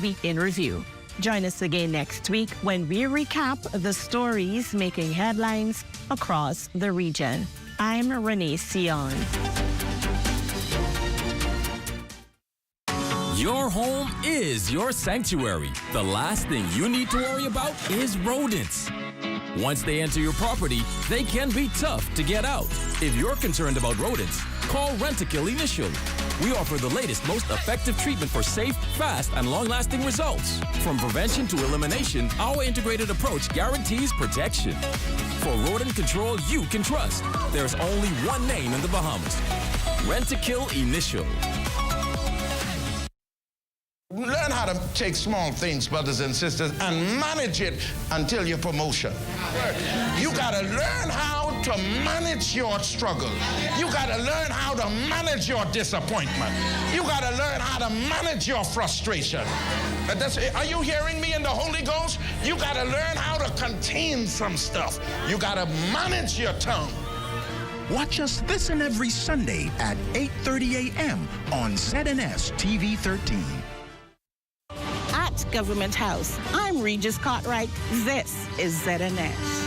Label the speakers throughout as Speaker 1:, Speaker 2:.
Speaker 1: Week in Review. Join us again next week when we recap the stories making headlines across the region. I'm Renee Sion.
Speaker 2: Your home is your sanctuary. The last thing you need to worry about is rodents. Once they enter your property, they can be tough to get out. If you're concerned about rodents, call Rent-A-Kill Initial. We offer the latest, most effective treatment for safe, fast, and long-lasting results. From prevention to elimination, our integrated approach guarantees protection. For rodent control you can trust, there's only one name in the Bahamas: Rent-A-Kill Initial.
Speaker 3: Learn how to take small things, brothers and sisters, and manage it until your promotion. You gotta learn how to manage your struggle. You gotta learn how to manage your disappointment. You gotta learn how to manage your frustration. Are you hearing me in the Holy Ghost? You gotta learn how to contain some stuff. You gotta manage your tongue.
Speaker 4: Watch us this and every Sunday at 8:30 a.m. on ZNS TV 13.
Speaker 1: At Government House, I'm Regis Cartwright. This is ZNS.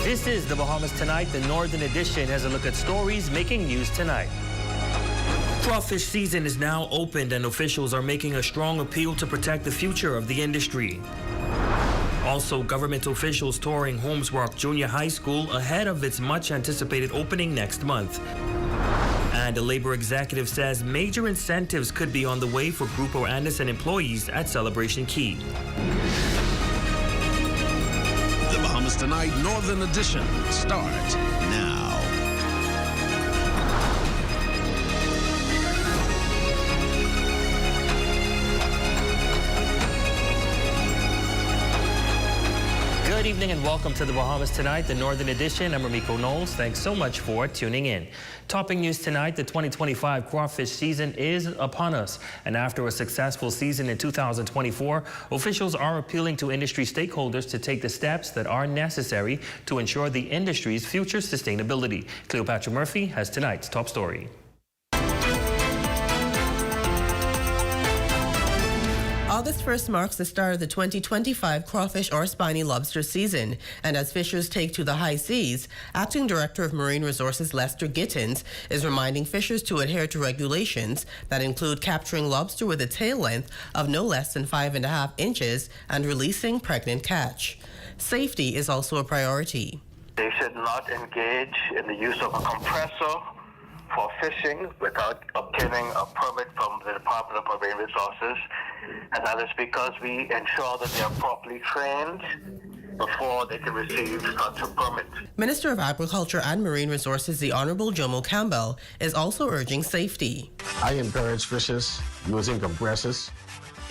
Speaker 5: This is the Bahamas Tonight. The Northern Edition has a look at stories making news tonight. Crawfish season is now opened and officials are making a strong appeal to protect the future of the industry. Also, government officials touring Holmes Rock Junior High School ahead of its much-anticipated opening next month. And a labor executive says major incentives could be on the way for Grupo Anderson employees at Celebration Key.
Speaker 4: The Bahamas Tonight Northern Edition starts now.
Speaker 5: Good evening and welcome to the Bahamas Tonight, the Northern Edition. I'm Ramiko Knowles. Thanks so much for tuning in. Topping news tonight, the 2025 crawfish season is upon us. And after a successful season in 2024, officials are appealing to industry stakeholders to take the steps that are necessary to ensure the industry's future sustainability. Cleopatra Murphy has tonight's top story.
Speaker 6: August 1st marks the start of the 2025 crawfish or spiny lobster season, and as fishers take to the high seas, Acting Director of Marine Resources Lester Gittins is reminding fishers to adhere to regulations that include capturing lobster with a tail length of no less than 5.5 inches and releasing pregnant catch. Safety is also a priority.
Speaker 7: They should not engage in the use of a compressor for fishing without obtaining a permit from the Department of Marine Resources, and that is because we ensure that they are properly trained before they can receive such a permit.
Speaker 6: Minister of Agriculture and Marine Resources, the Honorable Jomo Campbell, is also urging safety.
Speaker 8: I encourage fishers using compressors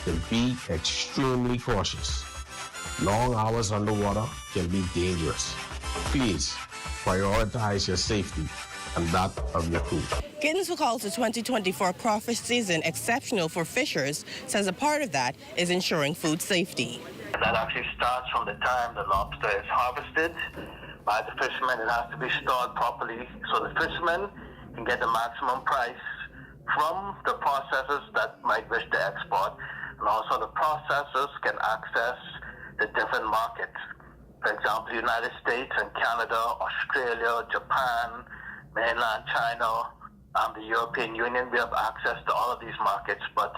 Speaker 8: to be extremely cautious. Long hours underwater can be dangerous. Please prioritize your safety and that of your crew.
Speaker 6: Gittins, who calls the 2024 crawfish season exceptional for fishers, says a part of that is ensuring food safety.
Speaker 7: That actually starts from the time the lobster is harvested by the fishermen. It has to be stored properly so the fishermen can get the maximum price from the processors that might wish to export, and also the processors can access the different markets. For example, the United States and Canada, Australia, Japan, mainland China, the European Union, we have access to all of these markets, but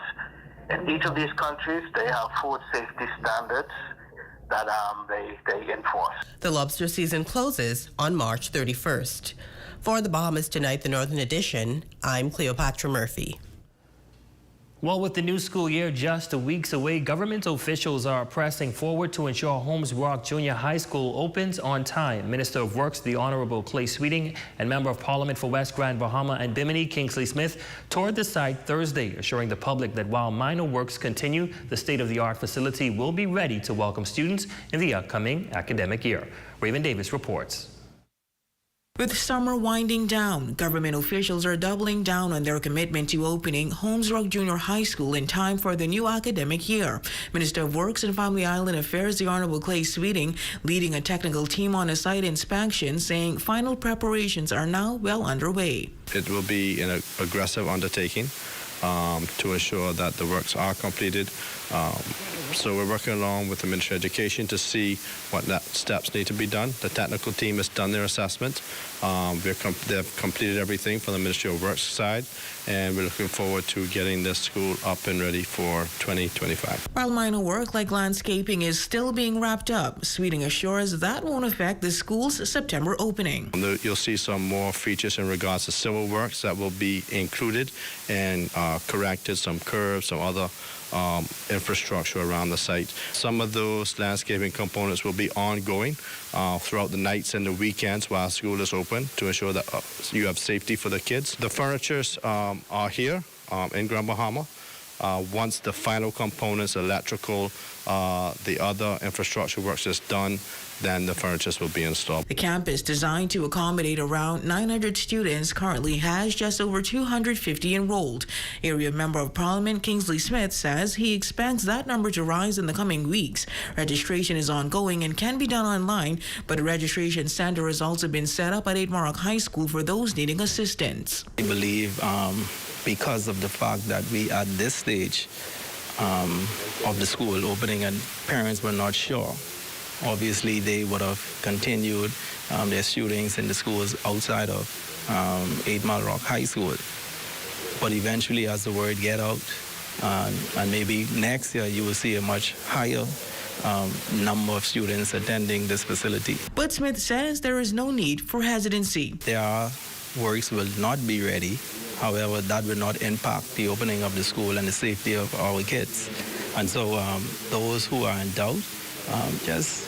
Speaker 7: in each of these countries, they have food safety standards that they enforce.
Speaker 6: The lobster season closes on March 31st. For the Bahamas Tonight, the Northern Edition, I'm Cleopatra Murphy.
Speaker 5: Well, with the new school year just weeks away, government officials are pressing forward to ensure Holmes Rock Junior High School opens on time. Minister of Works, the Honorable Clay Sweeting, and Member of Parliament for West Grand Bahama and Bimini, Kingsley Smith, toured the site Thursday, assuring the public that while minor works continue, the state-of-the-art facility will be ready to welcome students in the upcoming academic year. Raven Davis reports.
Speaker 9: With summer winding down, government officials are doubling down on their commitment to opening Holmes Rock Junior High School in time for the new academic year. Minister of Works and Family Island Affairs, the Honorable Clay Sweeting, leading a technical team on a site inspection, saying final preparations are now well underway.
Speaker 10: It will be an aggressive undertaking to ensure that the works are completed. So we're working along with the Ministry of Education to see what steps need to be done. The technical team has done their assessment. They've completed everything from the Ministry of Works side, and we're looking forward to getting this school up and ready for 2025.
Speaker 9: While minor work like landscaping is still being wrapped up, Sweeting assures that won't affect the school's September opening.
Speaker 10: You'll see some more features in regards to civil works that will be included and corrected, some curbs, some other infrastructure around the site. Some of those landscaping components will be ongoing throughout the nights and the weekends while school is open to ensure that you have safety for the kids. The furnitures are here in Grand Bahama. Once the final components, electrical, the other infrastructure works is done, then the furnitures will be installed.
Speaker 9: The campus, designed to accommodate around 900 students, currently has just over 250 enrolled. Area Member of Parliament Kingsley Smith says he expects that number to rise in the coming weeks. Registration is ongoing and can be done online, but a registration center has also been set up at 8 Morrock High School for those needing assistance.
Speaker 11: I believe because of the fact that we at this stage of the school opening and parents were not sure, obviously they would have continued their shootings in the schools outside of 8 Mile Rock High School. But eventually, as the word get out, and maybe next year you will see a much higher number of students attending this facility.
Speaker 9: But Smith says there is no need for hesitancy.
Speaker 11: Their works will not be ready. However, that will not impact the opening of the school and the safety of our kids. And so those who are in doubt, just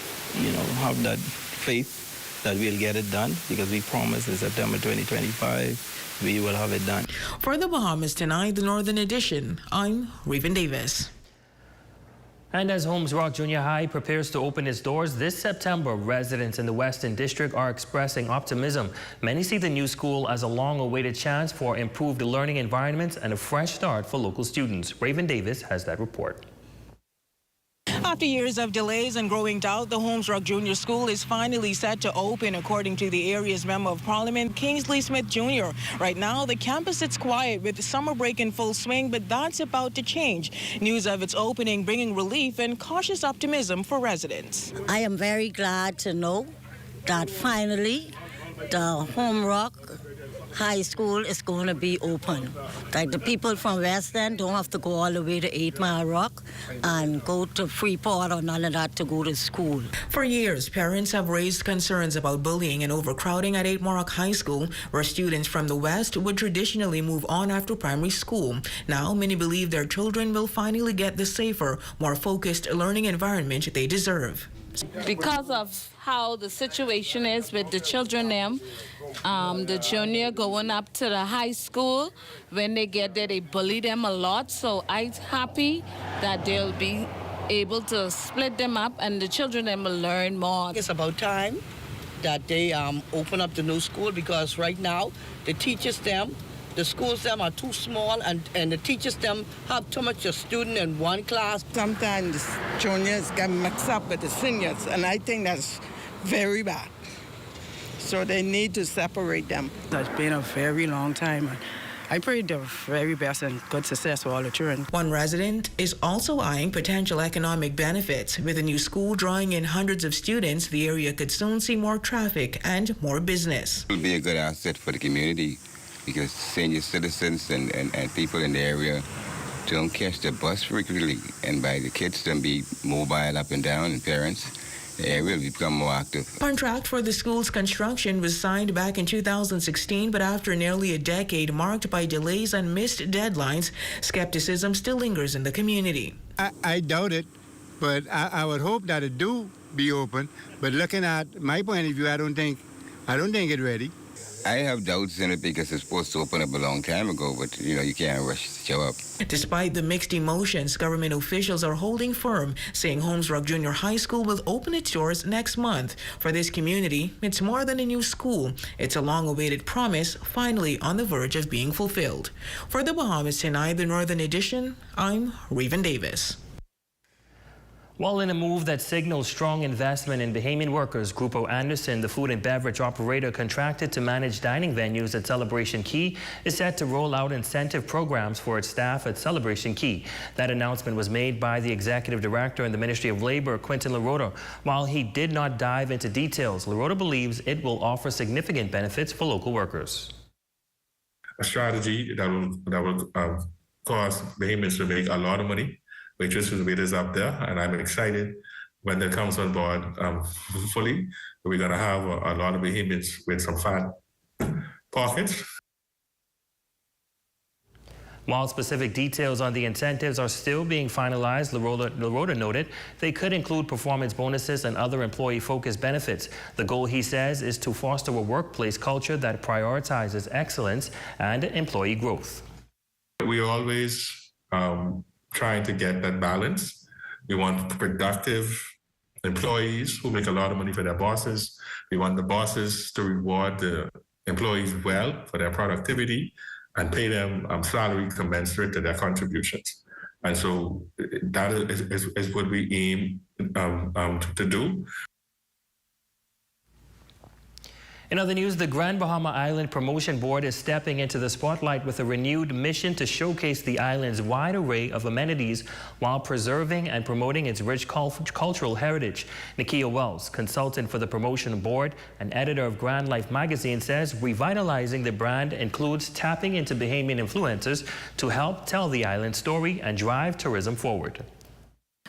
Speaker 11: have that faith that we'll get it done, because we promise in September 2025 we will have it done.
Speaker 9: For the Bahamas Tonight, the Northern Edition, I'm Raven Davis.
Speaker 5: And as Holmes Rock Junior High prepares to open its doors this September, residents in the Western District are expressing optimism. Many see the new school as a long-awaited chance for improved learning environments and a fresh start for local students. Raven Davis has that report.
Speaker 9: After years of delays and growing doubt, the Holmes Rock Junior School is finally set to open, according to the area's Member of Parliament, Kingsley Smith Jr. Right now, the campus sits quiet with summer break in full swing, but that's about to change. News of its opening bringing relief and cautious optimism for residents.
Speaker 12: I am very glad to know that finally the Holmes Rock High School is going to be open. Like the people from West End don't have to go all the way to 8 Mile Rock and go to Freeport or none of that to go to school.
Speaker 9: For years, parents have raised concerns about bullying and overcrowding at 8 Morrock High School, where students from the West would traditionally move on after primary school. Now, many believe their children will finally get the safer, more focused learning environment they deserve.
Speaker 13: Because of how the situation is with the children, the junior going up to the high school, when they get there, they bully them a lot. So I'm happy that they'll be able to split them up and the children will learn more.
Speaker 14: It's about time that they open up the new school, because right now the teachers the schools are too small, and the teachers have too much a student in one class.
Speaker 15: Sometimes juniors get mixed up with the seniors, and I think that's very bad. So they need to separate them.
Speaker 16: It's been a very long time. I pray the very best and good success for all the children.
Speaker 9: One resident is also eyeing potential economic benefits. With a new school drawing in hundreds of students, the area could soon see more traffic and more business.
Speaker 17: It will be a good asset for the community, because senior citizens and people in the area don't catch the bus frequently, and by the kids don't be mobile up and down, and parents, the area will become more active.
Speaker 9: Contract for the school's construction was signed back in 2016, but after nearly a decade marked by delays and missed deadlines, skepticism still lingers in the community.
Speaker 18: I doubt it, but I would hope that it do be open. But looking at my point of view, I don't think it's ready.
Speaker 17: I have doubts in it because it's supposed to open up a long time ago, but you can't rush to show up.
Speaker 9: Despite the mixed emotions, government officials are holding firm, saying Holmes Rock Junior High School will open its doors next month. For this community, it's more than a new school. It's a long-awaited promise, finally on the verge of being fulfilled. For the Bahamas Tonight, the Northern Edition, I'm Raven Davis.
Speaker 5: Well, in a move that signals strong investment in Bahamian workers, Grupo Anderson, the food and beverage operator contracted to manage dining venues at Celebration Key, is set to roll out incentive programs for its staff at Celebration Key. That announcement was made by the executive director in the Ministry of Labor, Quintin LaRota. While he did not dive into details, LaRota believes it will offer significant benefits for local workers.
Speaker 19: A strategy that will cause Bahamians to make a lot of money. Waitresses and waiters up there, and I'm excited when that comes on board. Hopefully, we're going to have a lot of Bahamians with some fat pockets.
Speaker 5: While specific details on the incentives are still being finalized, LaRota noted they could include performance bonuses and other employee-focused benefits. The goal, he says, is to foster a workplace culture that prioritizes excellence and employee growth.
Speaker 19: We always trying to get that balance. We want productive employees who make a lot of money for their bosses. We want the bosses to reward the employees well for their productivity and pay them salary commensurate to their contributions. And so that is what we aim to do.
Speaker 5: In other news, the Grand Bahama Island Promotion Board is stepping into the spotlight with a renewed mission to showcase the island's wide array of amenities while preserving and promoting its rich cultural heritage. Nakia Wells, consultant for the promotion board and editor of Grand Life magazine, says revitalizing the brand includes tapping into Bahamian influencers to help tell the island's story and drive tourism forward.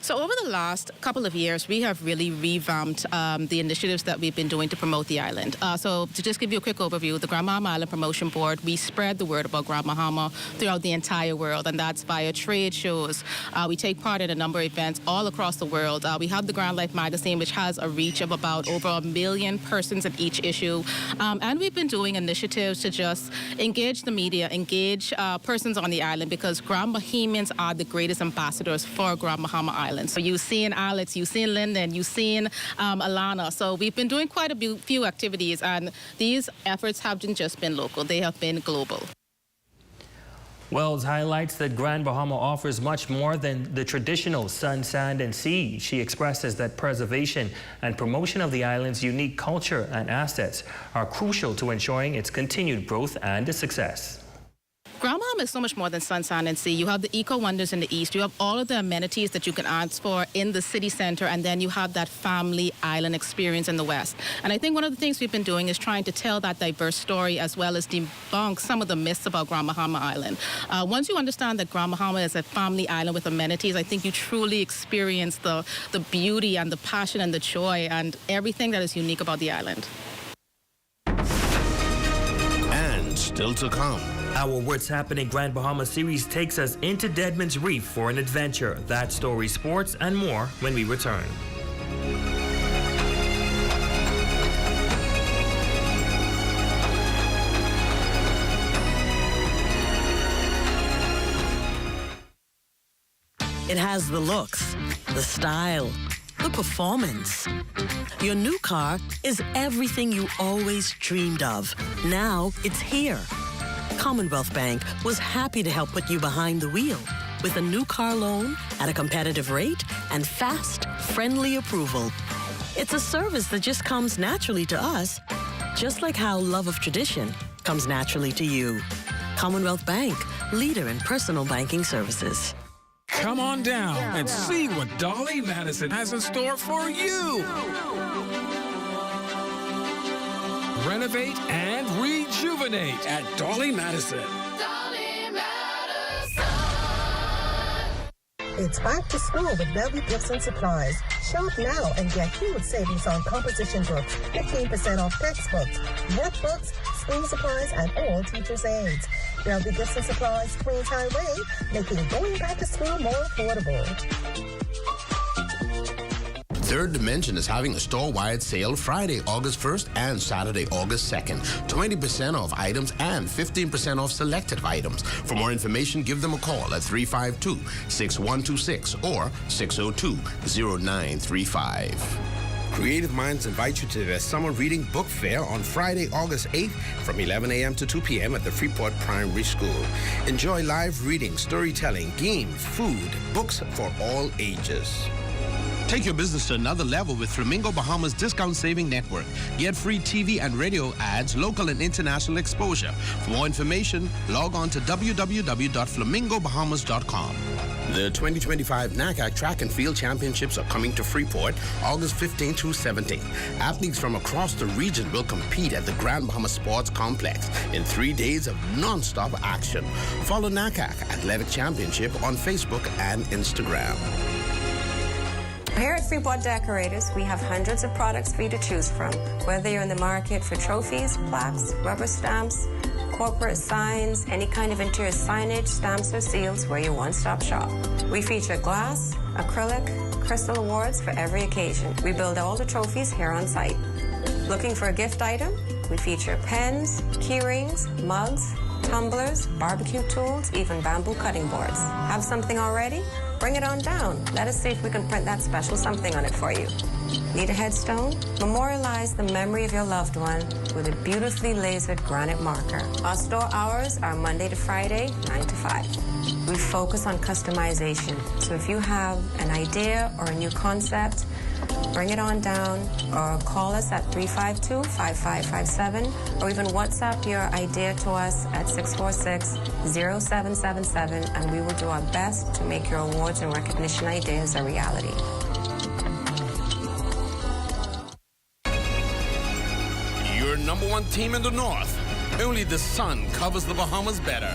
Speaker 20: So over the last couple of years, we have really revamped the initiatives that we've been doing to promote the island. So to just give you a quick overview, the Grand Bahama Island Promotion Board, we spread the word about Grand Bahama throughout the entire world, and that's via trade shows. We take part in a number of events all across the world. We have the Grand Life magazine, which has a reach of about over 1 million persons in each issue. And we've been doing initiatives to just engage the media, engage persons on the island, because Grand Bahamians are the greatest ambassadors for Grand Bahama Island. So you've seen Alex, you've seen Lyndon, you've seen Alana. So we've been doing quite a few activities, and these efforts haven't just been local, they have been global.
Speaker 5: Wells highlights that Grand Bahama offers much more than the traditional sun, sand, and sea. She expresses that preservation and promotion of the island's unique culture and assets are crucial to ensuring its continued growth and success.
Speaker 20: Grand Bahama is so much more than sun, sand, and sea. You have the eco wonders in the east. You have all of the amenities that you can ask for in the city center, and then you have that family island experience in the west. And I think one of the things we've been doing is trying to tell that diverse story as well as debunk some of the myths about Grand Bahama Island. Once you understand that Grand Bahama is a family island with amenities, I think you truly experience the beauty and the passion and the joy and everything that is unique about the island.
Speaker 21: And still to come.
Speaker 5: Our What's Happening Grand Bahama series takes us into Deadman's Reef for an adventure. That story, sports, and more when we return.
Speaker 22: It has the looks, the style, the performance. Your new car is everything you always dreamed of. Now it's here. Commonwealth Bank was happy to help put you behind the wheel with a new car loan at a competitive rate and fast, friendly approval. It's a service that just comes naturally to us, just like how love of tradition comes naturally to you. Commonwealth Bank, leader in personal banking services.
Speaker 23: Come on down and see what Dolly Madison has in store for you. Renovate and rejuvenate at Dolly Madison.
Speaker 24: Dolly Madison.
Speaker 25: It's back to school with Bellevue Gifts and Supplies. Shop now and get huge savings on composition books, 15% off textbooks, workbooks, school supplies, and all teachers' aids. Bellevue Gifts and Supplies, Queens Highway, making going back to school more affordable.
Speaker 21: Third Dimension is having a store-wide sale Friday, August 1st and Saturday, August 2nd. 20% off items and 15% off selected items. For more information, give them a call at 352-6126 or 602-0935. Creative Minds invite you to their summer reading book fair on Friday, August 8th from 11 a.m. to 2 p.m. at the Freeport Primary School. Enjoy live reading, storytelling, games, food, books for all ages. Take your business to another level with Flamingo Bahamas Discount Saving Network. Get free TV and radio ads, local and international exposure. For more information, log on to www.flamingobahamas.com. The 2025 NACAC Track and Field Championships are coming to Freeport August 15th through 17th. Athletes from across the region will compete at the Grand Bahama Sports Complex in 3 days of non-stop action. Follow NACAC Athletic Championship on Facebook and Instagram.
Speaker 1: Here at Freeport Decorators, we have hundreds of products for you to choose from. Whether you're in the market for trophies, plaques, rubber stamps, corporate signs, any kind of interior signage, stamps, or seals, we're your one-stop shop. We feature glass, acrylic, crystal awards for every occasion. We build all the trophies here on site. Looking for a gift item? We feature pens, key rings, mugs, tumblers, barbecue tools, even bamboo cutting boards. Have something already? Bring it on down. Let us see if we can print that special something on it for you. Need a headstone? Memorialize the memory of your loved one with a beautifully lasered granite marker. Our store hours are Monday to Friday, 9 to 5. We focus on customization. So if you have an idea or a new concept, bring it on down or call us at 352-5557 or even WhatsApp your idea to us at 646-0777 and we will do our best to make your awards and recognition ideas a reality.
Speaker 21: Your number one team in the North. Only the sun covers the Bahamas better.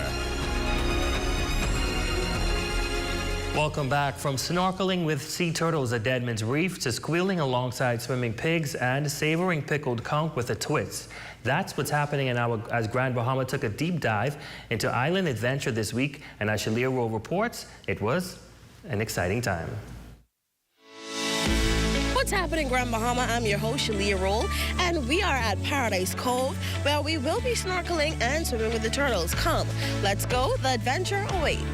Speaker 5: Welcome back. From snorkeling with sea turtles at Deadman's Reef to squealing alongside swimming pigs and savoring pickled conch with a twist. That's what's happening as Grand Bahama took a deep dive into island adventure this week. And as Shalia Rowe reports, it was an exciting time.
Speaker 2: What's happening, Grand Bahama? I'm your host, Shalia Roll, and we are at Paradise Cove, where we will be snorkeling and swimming with the turtles. Come, let's go. The adventure awaits.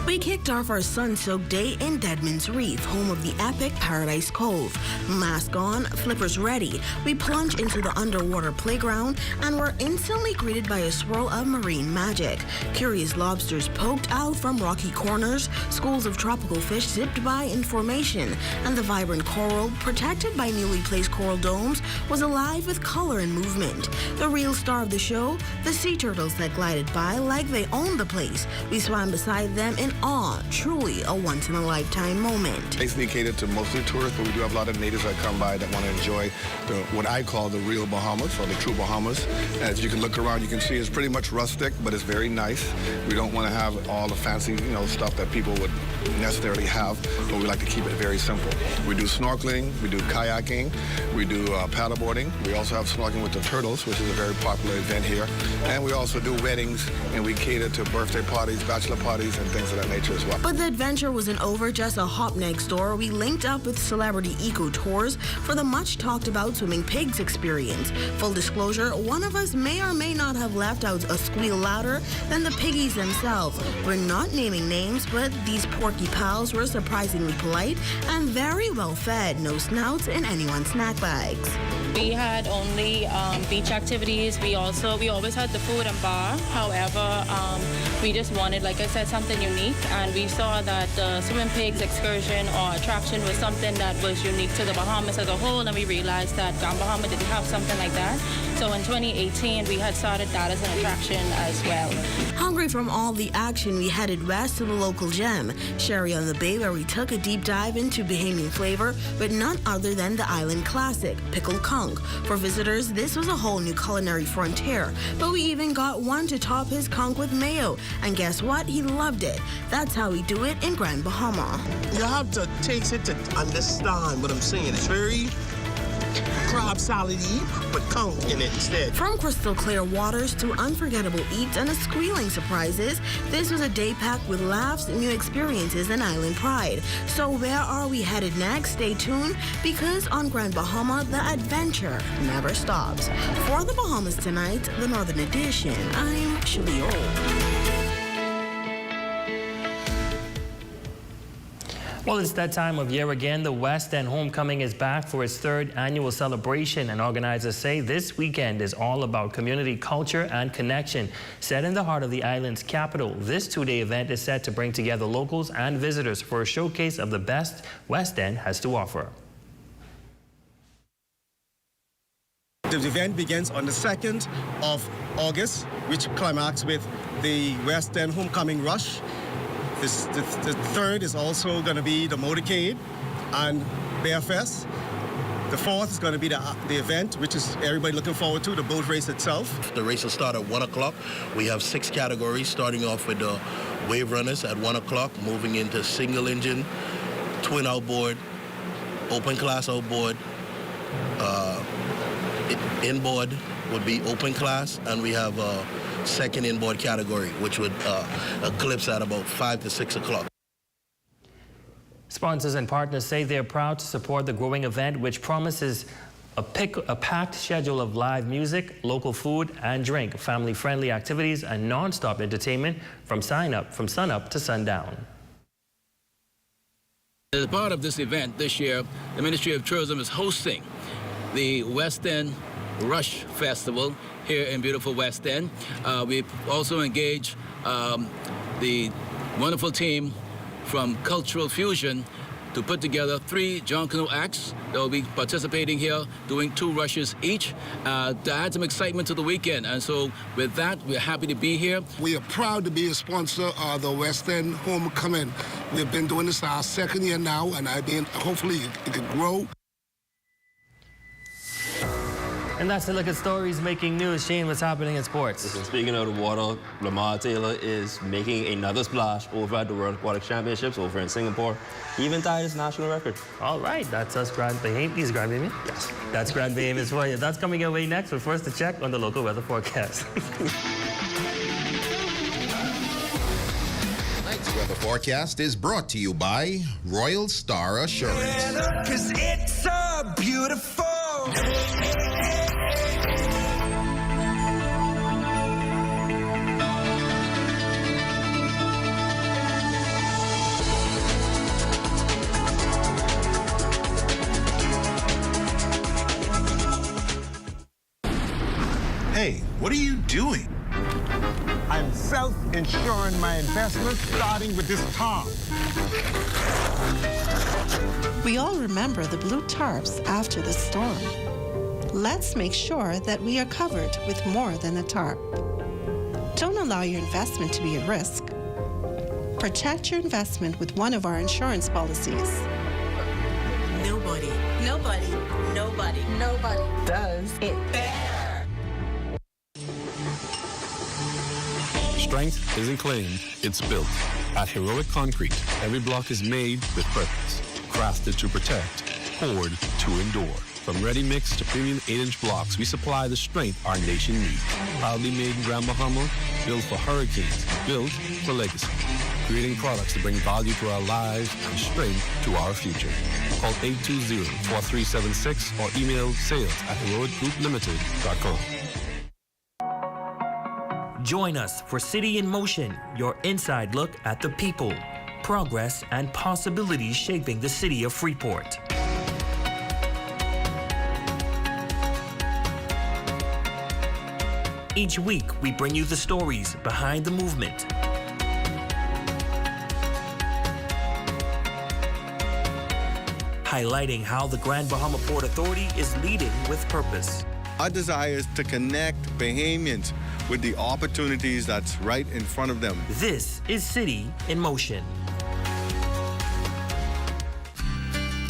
Speaker 22: We kicked off our sun-soaked day in Deadman's Reef, home of the epic Paradise Cove. Mask on, flippers ready, we plunge into the underwater playground and were instantly greeted by a swirl of marine magic. Curious lobsters poked out from rocky corners, schools of tropical fish zipped by in formation, and the vibrant coral, protected by newly placed coral domes, was alive with color and movement. The real star of the show, the sea turtles that glided by like they owned the place. We swam beside them in awe, truly a once-in-a-lifetime moment.
Speaker 3: Basically catered to mostly tourists, but we do have a lot of natives that come by that want to enjoy what I call the real Bahamas, or the true Bahamas. As you can look around, you can see it's pretty much rustic, but it's very nice. We don't want to have all the fancy, stuff that people would necessarily have, but we like to keep it very simple. We do snorkeling, we do kayaking, we do paddleboarding. We also have snorkeling with the turtles, which is a very popular event here. And we also do weddings, and we cater to birthday parties, bachelor parties, and things of that nature as well.
Speaker 22: But the adventure wasn't over just a hop next door. We linked up with Celebrity Eco Tours for the much talked about swimming pigs experience. Full disclosure, one of us may or may not have left out a squeal louder than the piggies themselves. We're not naming names, but these porky pals were surprisingly polite and very well fed. No snouts in anyone's snack bags.
Speaker 20: We had only beach activities. We always had the food and bar. However, we just wanted, like I said, something unique, and we saw that the swimming pigs excursion or attraction was something that was unique to the Bahamas as a whole, and we realized that Grand Bahama didn't have something like that. So in 2018, we had started that as an attraction as well.
Speaker 22: Hungry from all the action, we headed west to the local gem, Sherry on the Bay, where we took a deep dive into Bahamian flavor with none other than the island classic, pickled conch. For visitors, this was a whole new culinary frontier, but we even got one to top his conch with mayo, and guess what? He loved it. That's how we do it in Grand Bahama.
Speaker 4: You have to taste it to understand what I'm saying. It's very crab salad to eat, but conch in it instead.
Speaker 2: From crystal clear waters to unforgettable eats and squealing surprises, this was a day packed with laughs, new experiences, and island pride. So where are we headed next? Stay tuned, because on Grand Bahama, the adventure never stops. For the Bahamas Tonight, the Northern Edition, I'm Shirley O.
Speaker 5: Well, it's that time of year again. The West End Homecoming is back for its 3rd annual celebration, and organizers say this weekend is all about community culture and connection. Set in the heart of the island's capital, this 2-day event is set to bring together locals and visitors for a showcase of the best West End has to offer.
Speaker 6: The event begins on the 2nd of August, which climaxes with the West End Homecoming Rush. The 3rd is also going to be the motorcade and Bear Fest. The 4th is going to be the event, which is everybody looking forward to, the boat race itself.
Speaker 7: The race will start at 1 o'clock. We have 6 categories, starting off with the wave runners at 1 o'clock, moving into single engine, twin outboard, open class outboard, inboard would be open class, and we have second inboard category, which would eclipse at about 5 to 6 o'clock.
Speaker 5: Sponsors and partners say they're proud to support the growing event, which promises a packed schedule of live music, local food and drink, family-friendly activities, and non-stop entertainment from sunup to sundown.
Speaker 8: As part of this event this year, the Ministry of Tourism is hosting the West End Rush Festival here in beautiful West End. We've also engaged the wonderful team from Cultural Fusion to put together 3 John Canoe acts that will be participating here, doing 2 rushes each to add some excitement to the weekend. And so with that, we're happy to be here.
Speaker 10: We are proud to be a sponsor of the West End Homecoming. We've been doing this our 2nd year now, and hopefully it could grow.
Speaker 5: And that's a look at stories making news. Shane, what's happening in sports?
Speaker 26: Listen, speaking of the water, Lamar Taylor is making another splash over at the World Aquatic Championships over in Singapore. He even tied his national record.
Speaker 5: All right, that's us, Grand Bahamians. He's Grand Bahamian? Yes. That's Grand Bahamians for you. That's coming your way next, but first to check on the local weather forecast.
Speaker 27: Tonight's weather forecast is brought to you by Royal Star Assurance.
Speaker 24: 'Cause it's so beautiful.
Speaker 28: Hey, what are you doing?
Speaker 18: I'm self-insuring my investments, starting with this tarp.
Speaker 29: We all remember the blue tarps after the storm. Let's make sure that we are covered with more than a tarp. Don't allow your investment to be at risk. Protect your investment with one of our insurance policies. Nobody does it better.
Speaker 30: Strength isn't claimed, it's built. At Heroic Concrete, every block is made with purpose. Crafted to protect, poured to endure. From ready-mix to premium 8-inch blocks, we supply the strength our nation needs. Proudly made in Grand Bahama, built for hurricanes, built for legacy. Creating products that bring value to our lives and strength to our future. Call 820-4376 or email sales@heroicgrouplimited.com.
Speaker 5: Join us for City in Motion, your inside look at the people, progress, and possibilities shaping the city of Freeport. Each week, we bring you the stories behind the movement. Highlighting how the Grand Bahama Port Authority is leading with purpose.
Speaker 31: Our desire is to connect Bahamians with the opportunities that's right in front of them.
Speaker 5: This is City in Motion.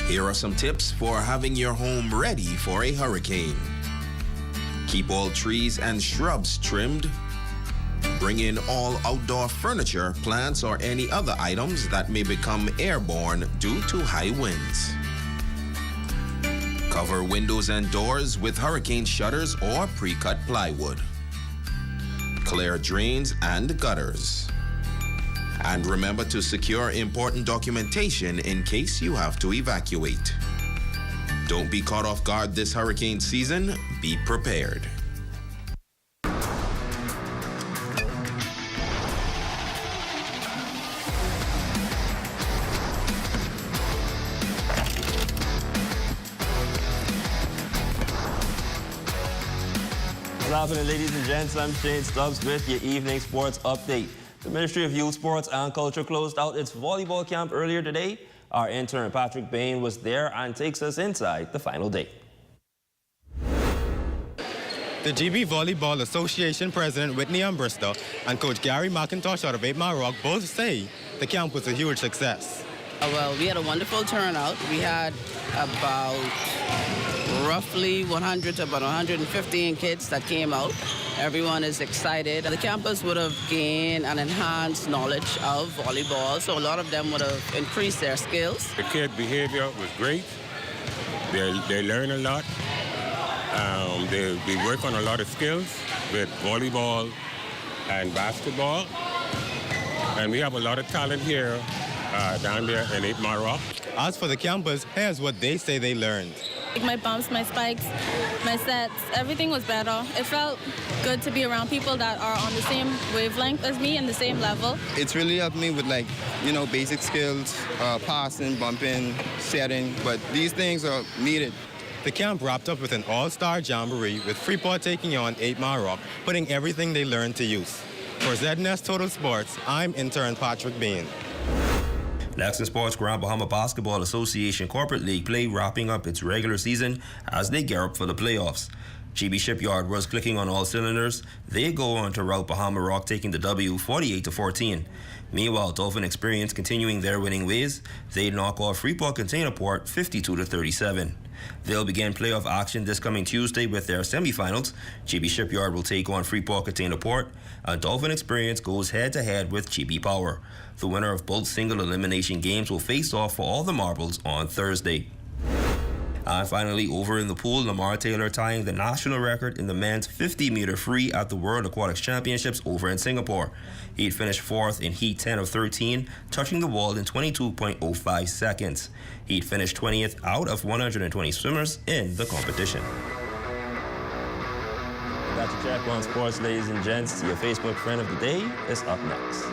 Speaker 27: Here are some tips for having your home ready for a hurricane. Keep all trees and shrubs trimmed. Bring in all outdoor furniture, plants, or any other items that may become airborne due to high winds. Cover windows and doors with hurricane shutters or pre-cut plywood. Clear drains and gutters. And remember to secure important documentation in case you have to evacuate. Don't be caught off guard this hurricane season. Be prepared.
Speaker 26: Good afternoon, ladies and gents. I'm Shane Stubbs with your evening sports update. The Ministry of Youth, Sports and Culture closed out its volleyball camp earlier today. Our intern Patrick Bain was there and takes us inside the final day.
Speaker 6: The GB Volleyball Association President Whitney Ambrister and Coach Gary McIntosh out of 8 Mile Rock both say the camp was a huge success.
Speaker 9: Well, we had a wonderful turnout. We had about roughly 100 to about 115 kids that came out. Everyone is excited. The campus would have gained an enhanced knowledge of volleyball, so a lot of them would have increased their skills.
Speaker 11: The kid behavior was great. They learn a lot. They work on a lot of skills with volleyball and basketball. And we have a lot of talent here down there in 8 Mile Rock.
Speaker 6: As for the campus, here's what they say they learned.
Speaker 12: My bumps, my spikes, my sets, everything was better. It felt good to be around people that are on the same wavelength as me and the same level.
Speaker 13: It's really helped me with basic skills, passing, bumping, setting, but these things are needed.
Speaker 6: The camp wrapped up with an all-star jamboree with Freeport taking on 8 Mile Rock, putting everything they learned to use. For ZNS Total Sports, I'm intern Patrick Bain.
Speaker 5: Next in sports, Grand Bahama Basketball Association Corporate League play wrapping up its regular season as they gear up for the playoffs. GB Shipyard was clicking on all cylinders. They go on to rout Bahama Rock, taking the W 48-14. Meanwhile, Dolphin Experience continuing their winning ways. They knock off Freeport Container Port 52-37. They'll begin playoff action this coming Tuesday with their semifinals. GB Shipyard will take on Freeport Container Port, and Dolphin Experience goes head-to-head with GB Power. The winner of both single elimination games will face off for all the marbles on Thursday. And finally, over in the pool, Lamar Taylor tying the national record in the men's 50-meter free at the World Aquatics Championships over in Singapore. He'd finished fourth in Heat 10 of 13, touching the wall in 22.05 seconds. He'd finished 20th out of 120 swimmers in the competition. That's a check on sports, ladies and gents. Your Facebook friend of the day is up next.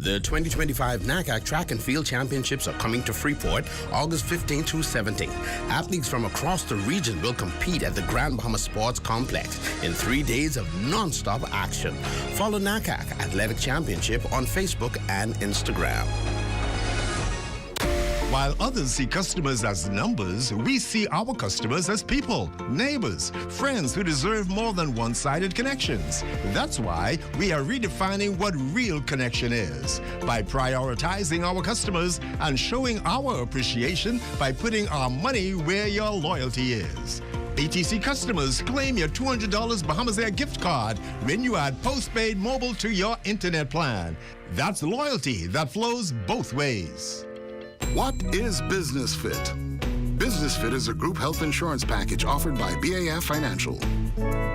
Speaker 21: The 2025 NACAC Track and Field Championships are coming to Freeport August 15 through 17. Athletes from across the region will compete at the Grand Bahama Sports Complex in 3 days of non-stop action. Follow NACAC Athletic Championship on Facebook and Instagram.
Speaker 28: While others see customers as numbers, we see our customers as people, neighbors, friends who deserve more than one-sided connections. That's why we are redefining what real connection is by prioritizing our customers and showing our appreciation by putting our money where your loyalty is. ATC customers, claim your $200 Bahamas Air gift card when you add postpaid mobile to your internet plan. That's loyalty that flows both ways.
Speaker 14: What is Business Fit? Business Fit is a group health insurance package offered by BAF Financial.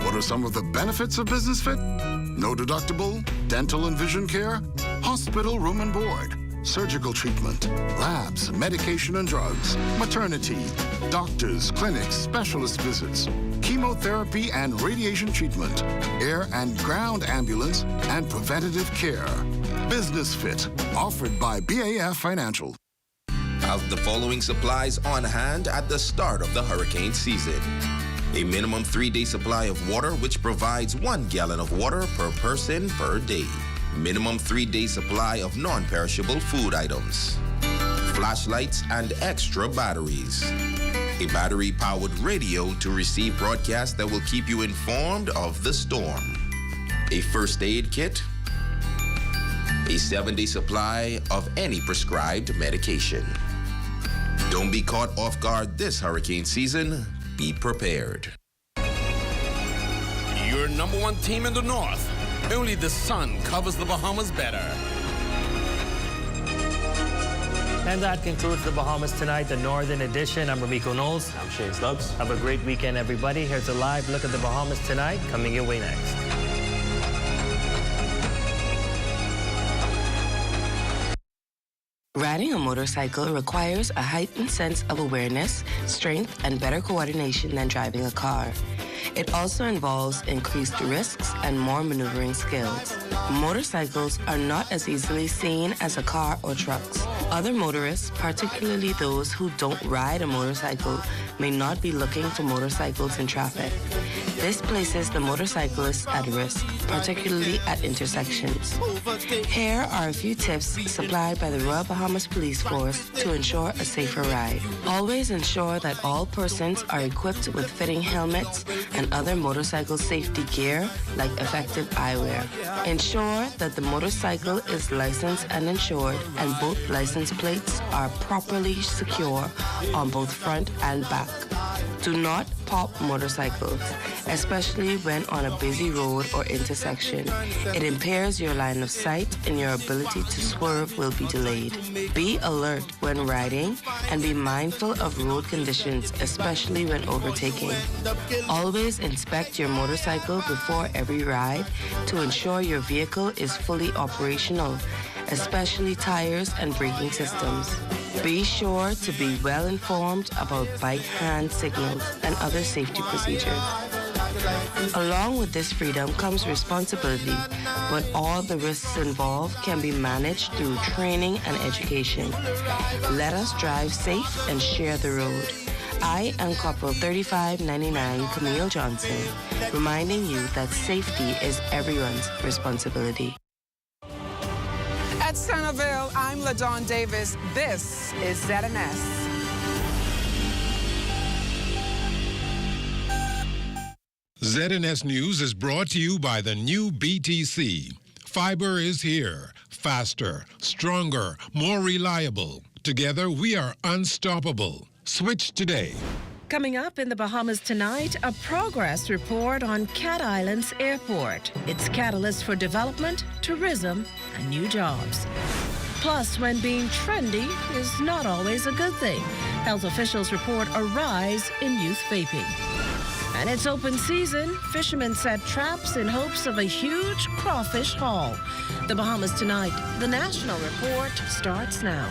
Speaker 14: What are some of the benefits of Business Fit? No deductible, dental and vision care, hospital room and board, surgical treatment, labs, medication and drugs, maternity, doctors, clinics, specialist visits, chemotherapy and radiation treatment, air and ground ambulance, and preventative care. Business Fit, offered by BAF Financial.
Speaker 27: Have the following supplies on hand at the start of the hurricane season. A minimum 3-day supply of water, which provides 1 gallon of water per person per day. Minimum 3-day supply of non-perishable food items. Flashlights and extra batteries. A battery-powered radio to receive broadcasts that will keep you informed of the storm. A first aid kit. A 7-day supply of any prescribed medication. Don't be caught off guard this hurricane season. Be prepared.
Speaker 21: Your number one team in the north. Only the sun covers the Bahamas better.
Speaker 5: And that concludes the Bahamas Tonight, the Northern Edition. I'm Ramiko Knowles.
Speaker 26: I'm Shane Stubbs.
Speaker 5: Have a great weekend, everybody. Here's a live look at the Bahamas Tonight, coming your way next.
Speaker 1: Riding a motorcycle requires a heightened sense of awareness, strength, and better coordination than driving a car. It also involves increased risks and more maneuvering skills. Motorcycles are not as easily seen as a car or trucks. Other motorists, particularly those who don't ride a motorcycle, may not be looking for motorcycles in traffic. This places the motorcyclists at risk, particularly at intersections. Here are a few tips supplied by the Royal Bahamas Police Force to ensure a safer ride. Always ensure that all persons are equipped with fitting helmets and other motorcycle safety gear like effective eyewear. Ensure that the motorcycle is licensed and insured and both license plates are properly secure on both front and back. Do not pop motorcycles, especially when on a busy road or intersection. It impairs your line of sight and your ability to swerve will be delayed. Be alert when riding and be mindful of road conditions, especially when overtaking. Always inspect your motorcycle before every ride to ensure your vehicle is fully operational, especially tires and braking systems. Be sure to be well informed about bike hand signals and other safety procedures. Along with this freedom comes responsibility, but all the risks involved can be managed through training and education. Let us drive safe and share the road. I am Corporal 3599 Camille Johnson, reminding you that safety is everyone's responsibility.
Speaker 3: At Centerville, I'm LaDawn Davis. This is ZNS.
Speaker 28: ZNS News is brought to you by the new BTC. Fiber is here. Faster, stronger, more reliable. Together, we are unstoppable. Switch today.
Speaker 4: Coming up in the Bahamas Tonight, a progress report on Cat Island's airport. Its catalyst for development, tourism, and new jobs. Plus, when being trendy is not always a good thing, health officials report a rise in youth vaping. And it's open season. Fishermen set traps in hopes of a huge crawfish haul. The Bahamas Tonight, the national report starts now.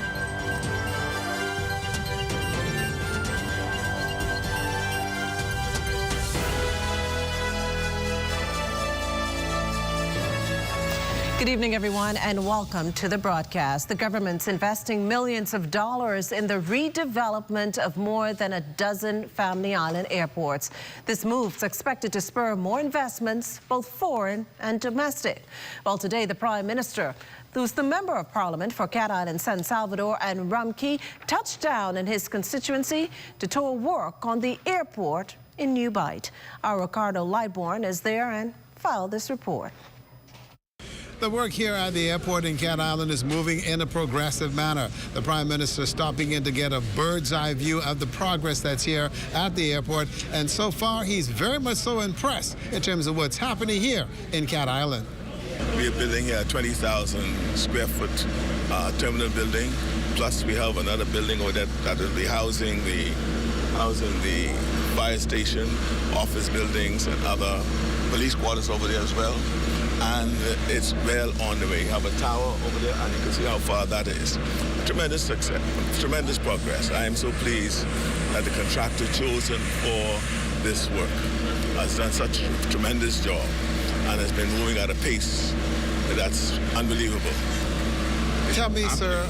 Speaker 4: Good evening, everyone, and welcome to the broadcast. The government's investing millions of dollars in the redevelopment of more than a dozen Family Island airports. This move is expected to spur more investments, both foreign and domestic. Well, today, the Prime Minister, who's the Member of Parliament for Cat Island, San Salvador, and Rumkey, touched down in his constituency to tour work on the airport in New Bight. Our Ricardo Lightborn is there and filed this report.
Speaker 15: The work here at the airport in Cat Island is moving in a progressive manner. The Prime Minister stopping in to get a bird's eye view of the progress that's here at the airport. And so far, he's very much so impressed in terms of what's happening here in Cat Island.
Speaker 16: We are building a 20,000 square foot terminal building. Plus, we have another building over there that will be housing the fire station, office buildings, and other police quarters over there as well. And it's well on the way. You have a tower over there, and you can see how far that is. Tremendous success, tremendous progress. I am so pleased that the contractor chosen for this work has done such a tremendous job and has been moving at a pace that's unbelievable.
Speaker 15: Tell me, sir,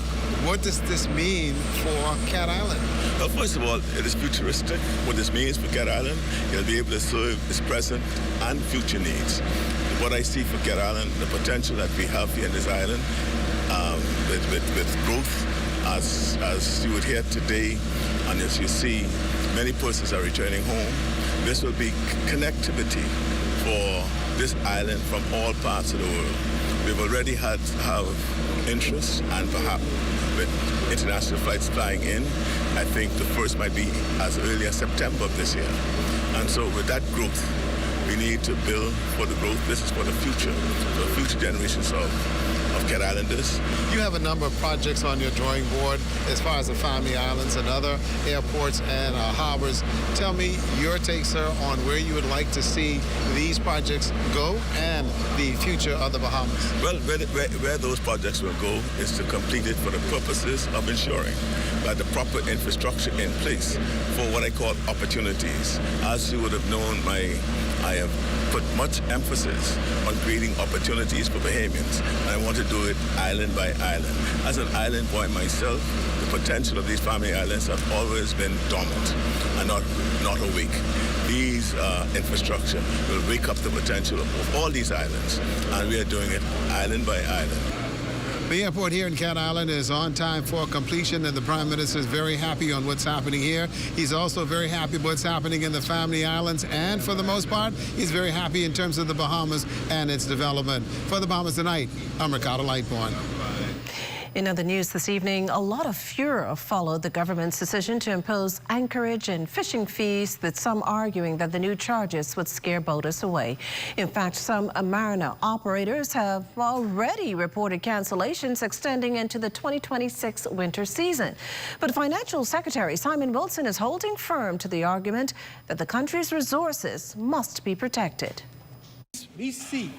Speaker 15: what does this mean for Cat Island?
Speaker 16: Well, first of all, it is futuristic. What this means for Cat Island, it'll be able to serve its present and future needs. What I see for Cat Island, the potential that we have here in this island, with growth, as you would hear today, and as you see, many persons are returning home. This will be connectivity for this island from all parts of the world. We've already have interest, and perhaps with international flights flying in, I think the first might be as early as September of this year. And so with that growth, we need to build for the growth. This is for the future generations of Cat Islanders.
Speaker 15: You have a number of projects on your drawing board as far as the Family Islands and other airports and harbors. Tell me your take, sir, on where you would like to see these projects go and the future of the Bahamas.
Speaker 16: Well, where those projects will go is to complete it for the purposes of ensuring that the proper infrastructure in place for what I call opportunities. As you would have known, I have put much emphasis on creating opportunities for Bahamians, and I want to do it island by island. As an island boy myself, the potential of these Family Islands have always been dormant and not awake. These infrastructure will wake up the potential of all these islands, and we are doing it island by island.
Speaker 15: The airport here in Cat Island is on time for completion, and the Prime Minister is very happy on what's happening here. He's also very happy what's happening in the Family Islands, and for the most part, he's very happy in terms of the Bahamas and its development. For the Bahamas Tonight, I'm Ricardo Lightbourne.
Speaker 4: In other news this evening, a lot of furor followed the government's decision to impose anchorage and fishing fees, with some arguing that the new charges would scare boaters away. In fact, some marina operators have already reported cancellations extending into the 2026 winter season. But Financial Secretary Simon Wilson is holding firm to the argument that the country's resources must be protected.
Speaker 2: We see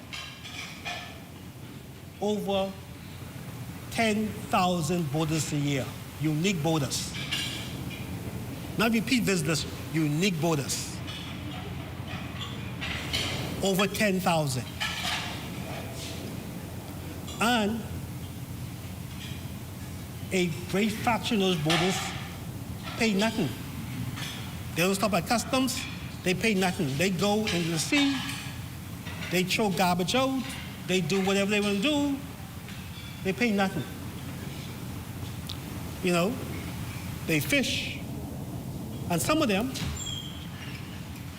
Speaker 2: over 10,000 boaters a year, unique boaters. Not repeat visitors, unique boaters. Over 10,000. And a great fraction of those boaters pay nothing. They don't stop at customs, they pay nothing. They go into the sea, they throw garbage out, they do whatever they want to do, they pay nothing. You know, they fish, and some of them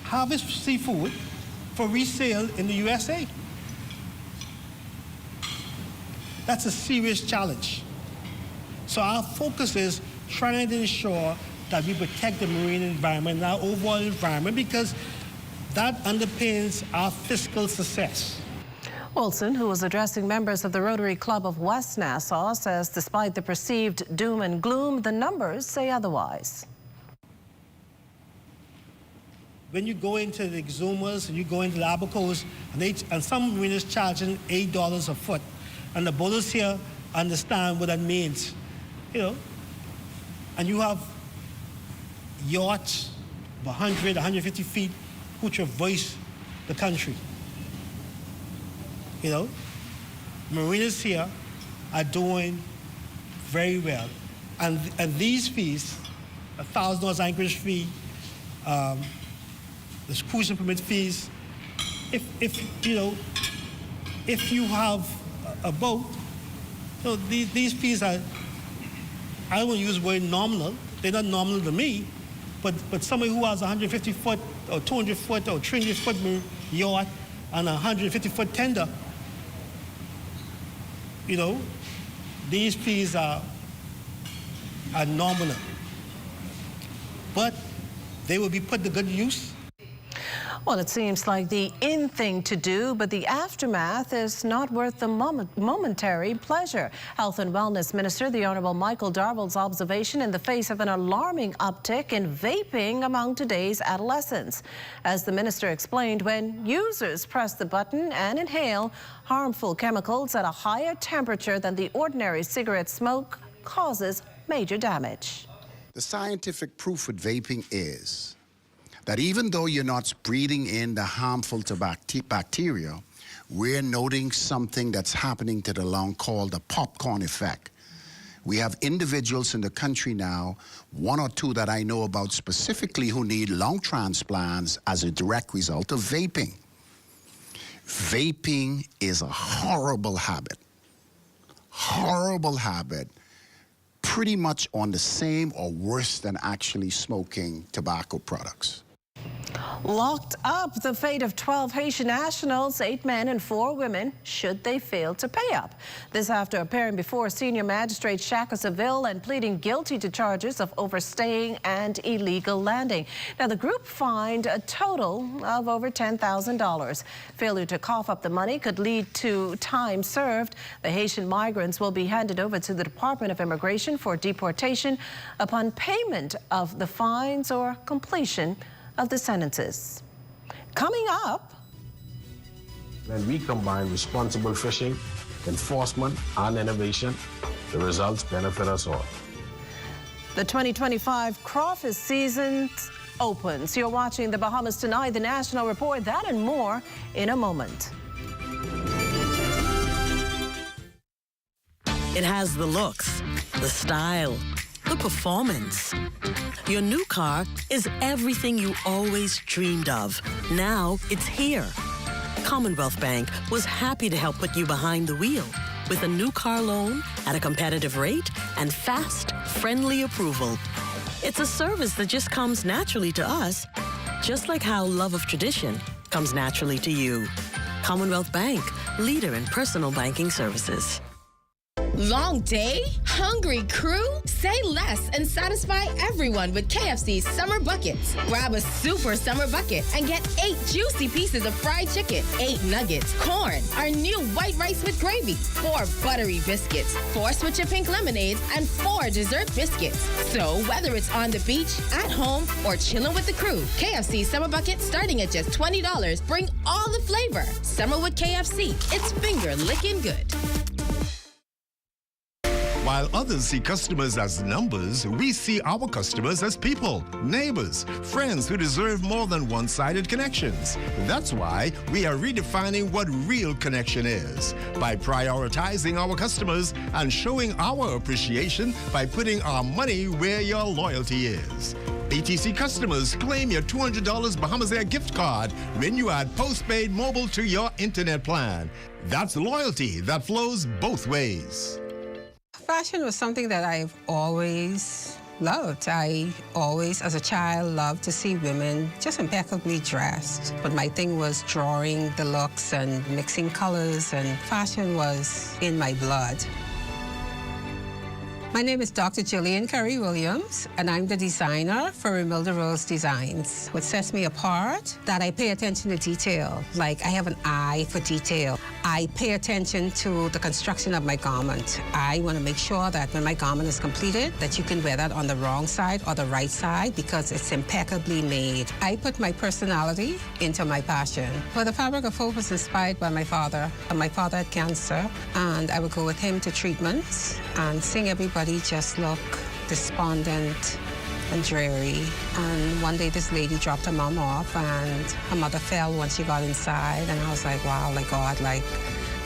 Speaker 2: harvest seafood for resale in the USA. That's a serious challenge. So our focus is trying to ensure that we protect the marine environment and our overall environment, because that underpins our fiscal success.
Speaker 4: Wilson, who was addressing members of the Rotary Club of West Nassau, says despite the perceived doom and gloom, the numbers say otherwise.
Speaker 2: When you go into the Exumas and you go into the Abacos, and some marinas charging $8 a foot, and the boaters here understand what that means, you know, and you have yachts of 100, 150 feet who traverse the country. You know, marinas here are doing very well. And these fees, $1,000 anchorage fee, the cruising permit fees, if you have a boat, so these fees are, I don't want to use the word nominal, they're not nominal to me, but somebody who has a 150-foot or 200-foot or 300-foot yacht and a 150-foot tender, you know, these fees are nominal. But they will be put to good use.
Speaker 4: Well, it seems like the in thing to do, but the aftermath is not worth the momentary pleasure. Health and Wellness Minister, the Honourable Michael Darvall's observation in the face of an alarming uptick in vaping among today's adolescents. As the minister explained, when users press the button and inhale harmful chemicals at a higher temperature than the ordinary cigarette smoke, causes major damage.
Speaker 7: The scientific proof with vaping is that even though you're not breathing in the harmful bacteria, we're noting something that's happening to the lung called the popcorn effect. We have individuals in the country now, one or two that I know about specifically, who need lung transplants as a direct result of vaping. Vaping is a horrible habit, pretty much on the same or worse than actually smoking tobacco products.
Speaker 4: Locked up, the fate of 12 Haitian nationals, 8 men and 4 women, should they fail to pay up. This after appearing before senior magistrate Shaka Seville and pleading guilty to charges of overstaying and illegal landing. Now, the group fined a total of over $10,000. Failure to cough up the money could lead to time served. The Haitian migrants will be handed over to the Department of Immigration for deportation upon payment of the fines or completion of the sentences. Coming up,
Speaker 8: when we combine responsible fishing, enforcement, and innovation, the results benefit us all.
Speaker 4: The 2025 crawfish season opens. You're watching the Bahamas Tonight, the National Report. That and more in a moment.
Speaker 10: It has the looks, the style, the performance. Your new car is everything you always dreamed of. Now it's here. Commonwealth Bank was happy to help put you behind the wheel with a new car loan at a competitive rate and fast, friendly approval. It's a service that just comes naturally to us, just like how love of tradition comes naturally to you. Commonwealth Bank, leader in personal banking services.
Speaker 17: Long day? Hungry crew? Say less and satisfy everyone with KFC's Summer Buckets. Grab a super summer bucket and get 8 juicy pieces of fried chicken, 8 nuggets, corn, our new white rice with gravy, 4 buttery biscuits, 4 Switcher Pink lemonades, and 4 dessert biscuits. So whether it's on the beach, at home, or chilling with the crew, KFC's Summer Bucket starting at just $20. Bring all the flavor. Summer with KFC. It's finger licking good.
Speaker 28: While others see customers as numbers, we see our customers as people, neighbors, friends who deserve more than one-sided connections. That's why we are redefining what real connection is by prioritizing our customers and showing our appreciation by putting our money where your loyalty is. BTC customers, claim your $200 Bahamas Air gift card when you add postpaid mobile to your internet plan. That's loyalty that flows both ways.
Speaker 18: Fashion was something that I've always loved. I always, as a child, loved to see women just impeccably dressed. But my thing was drawing the looks and mixing colors, and fashion was in my blood. My name is Dr. Jillian Curry Williams, and I'm the designer for Remilda Rose Designs. What sets me apart, that I pay attention to detail. Like, I have an eye for detail. I pay attention to the construction of my garment. I want to make sure that when my garment is completed, that you can wear that on the wrong side or the right side because it's impeccably made. I put my personality into my passion. Well, the fabric of hope was inspired by my father. My father had cancer, and I would go with him to treatments and seeing everybody just look despondent and dreary. And one day this lady dropped her mom off and her mother fell once she got inside. And I was like, wow, like God, like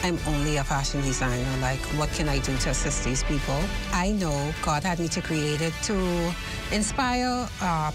Speaker 18: I'm only a fashion designer. Like, what can I do to assist these people? I know God had me to create it to inspire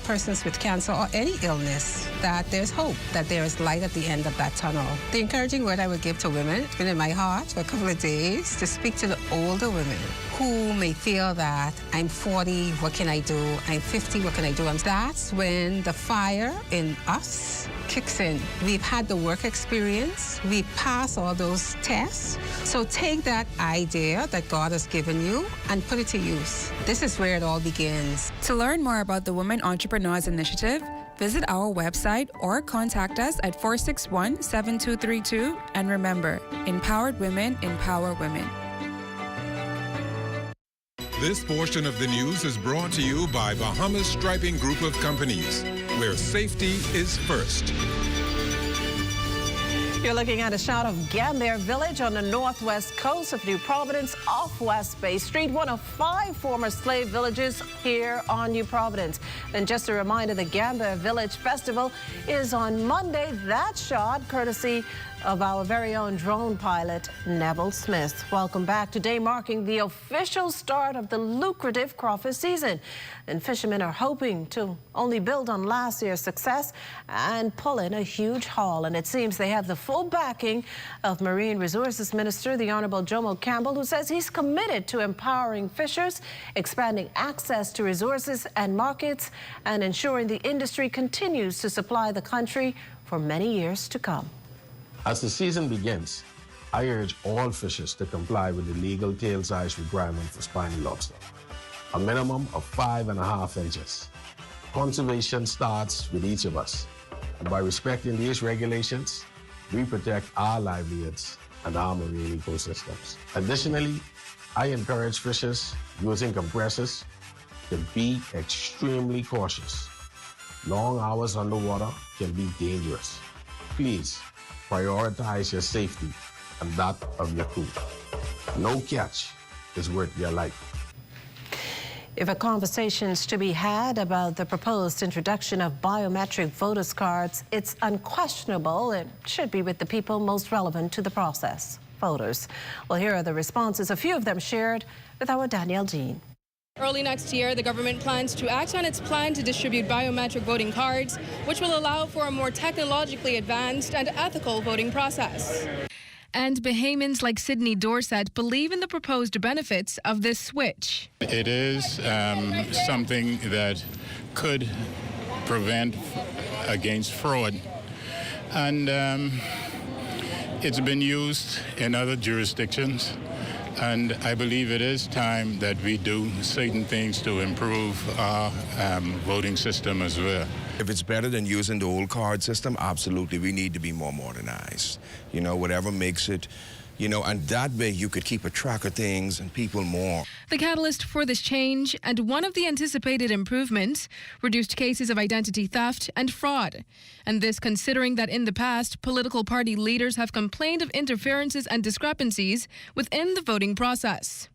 Speaker 18: persons with cancer or any illness that there's hope, that there is light at the end of that tunnel. The encouraging word I would give to women, it's been in my heart for a couple of days, to speak to the older women who may feel that I'm 40, what can I do? I'm 50, what can I do? And that's when the fire in us kicks in. We've had the work experience. We've passed all those tests. So take that idea that God has given you and put it to use. This is where it all begins.
Speaker 19: To learn more about the Women Entrepreneurs Initiative, visit our website or contact us at 461-7232. And remember, empowered women empower women.
Speaker 20: This portion of the news is brought to you by Bahamas Striping Group of Companies, where safety is first.
Speaker 4: You're looking at a shot of Gambier Village on the northwest coast of New Providence off West Bay Street, one of 5 former slave villages here on New Providence. And just a reminder, the Gambier Village Festival is on Monday. That shot, courtesy of our very own drone pilot, Neville Smith. Welcome back. Today marking the official start of the lucrative crawfish season. And fishermen are hoping to only build on last year's success and pull in a huge haul. And it seems they have the full backing of Marine Resources Minister, the Honorable Jomo Campbell, who says he's committed to empowering fishers, expanding access to resources and markets, and ensuring the industry continues to supply the country for many years to come.
Speaker 8: As the season begins, I urge all fishers to comply with the legal tail size requirement for spiny lobster, a minimum of 5.5 inches. Conservation starts with each of us, and by respecting these regulations, we protect our livelihoods and our marine ecosystems. Additionally, I encourage fishers using compressors to be extremely cautious. Long hours underwater can be dangerous. Please prioritize your safety and that of your crew. No catch is worth your life.
Speaker 4: If a conversation's to be had about the proposed introduction of biometric voters' cards, it's unquestionable it should be with the people most relevant to the process, voters. Well, here are the responses, a few of them shared with our Danielle Dean.
Speaker 9: Early next year, the government plans to act on its plan to distribute biometric voting cards, which will allow for a more technologically advanced and ethical voting process.
Speaker 11: And Bahamians like Sydney Dorset believe in the proposed benefits of this switch.
Speaker 12: It is something that could prevent against fraud. And it's been used in other jurisdictions. And I believe it is time that we do certain things to improve our voting system as well.
Speaker 13: If it's better than using the old card system, absolutely, we need to be more modernized. You know, whatever makes it, you know, and that way you could keep a track of things and people more.
Speaker 11: The catalyst for this change, and one of the anticipated improvements, reduced cases of identity theft and fraud. And this considering that in the past, political party leaders have complained of interferences and discrepancies within the voting process.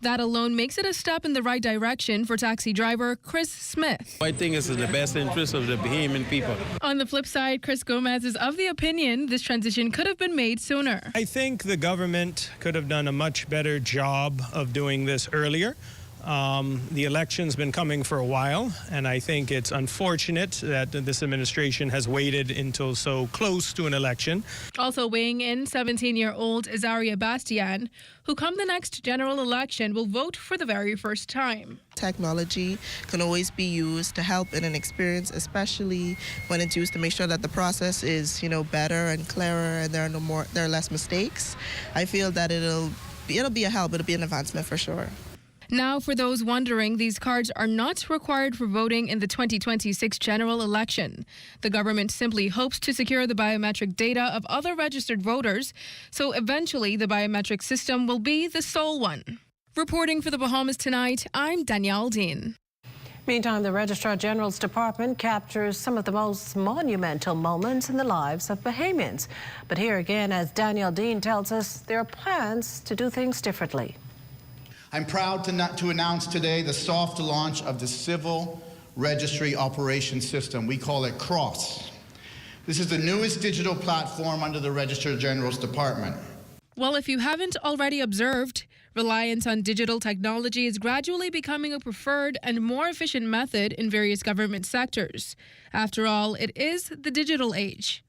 Speaker 11: That alone makes it a step in the right direction for taxi driver Chris Smith.
Speaker 22: I think it's in the best interest of the Bahamian people.
Speaker 11: On the flip side, Chris Gomez is of the opinion this transition could have been made sooner.
Speaker 23: I think the government could have done a much better job of doing this earlier. The election's been coming for a while, and I think it's unfortunate that this administration has waited until so close to an election.
Speaker 11: Also weighing in, 17-year-old Azaria Bastian, who come the next general election will vote for the very first time.
Speaker 24: Technology can always be used to help in an experience, especially when it's used to make sure that the process is, better and clearer, and there are less mistakes. I feel that it'll be a help, it'll be an advancement for sure.
Speaker 11: Now, for those wondering, these cards are not required for voting in the 2026 general election. The government simply hopes to secure the biometric data of other registered voters, so eventually the biometric system will be the sole one. Reporting for the Bahamas Tonight, I'm Danielle Dean.
Speaker 4: Meantime, the Registrar General's Department captures some of the most monumental moments in the lives of Bahamians. But here again, as Danielle Dean tells us, there are plans to do things differently.
Speaker 25: I'm proud to announce today the soft launch of the Civil Registry Operations System. We call it CROSS. This is the newest digital platform under the Registrar General's Department.
Speaker 11: Well, if you haven't already observed, reliance on digital technology is gradually becoming a preferred and more efficient method in various government sectors. After all, it is the digital age.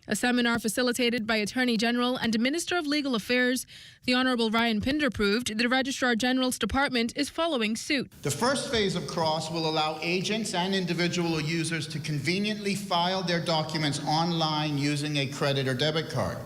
Speaker 11: A seminar facilitated by Attorney General and Minister of Legal Affairs, the Honourable Ryan Pinder, proved the Registrar General's Department is following suit.
Speaker 25: The first phase of CROSS will allow agents and individual users to conveniently file their documents online using a credit or debit card.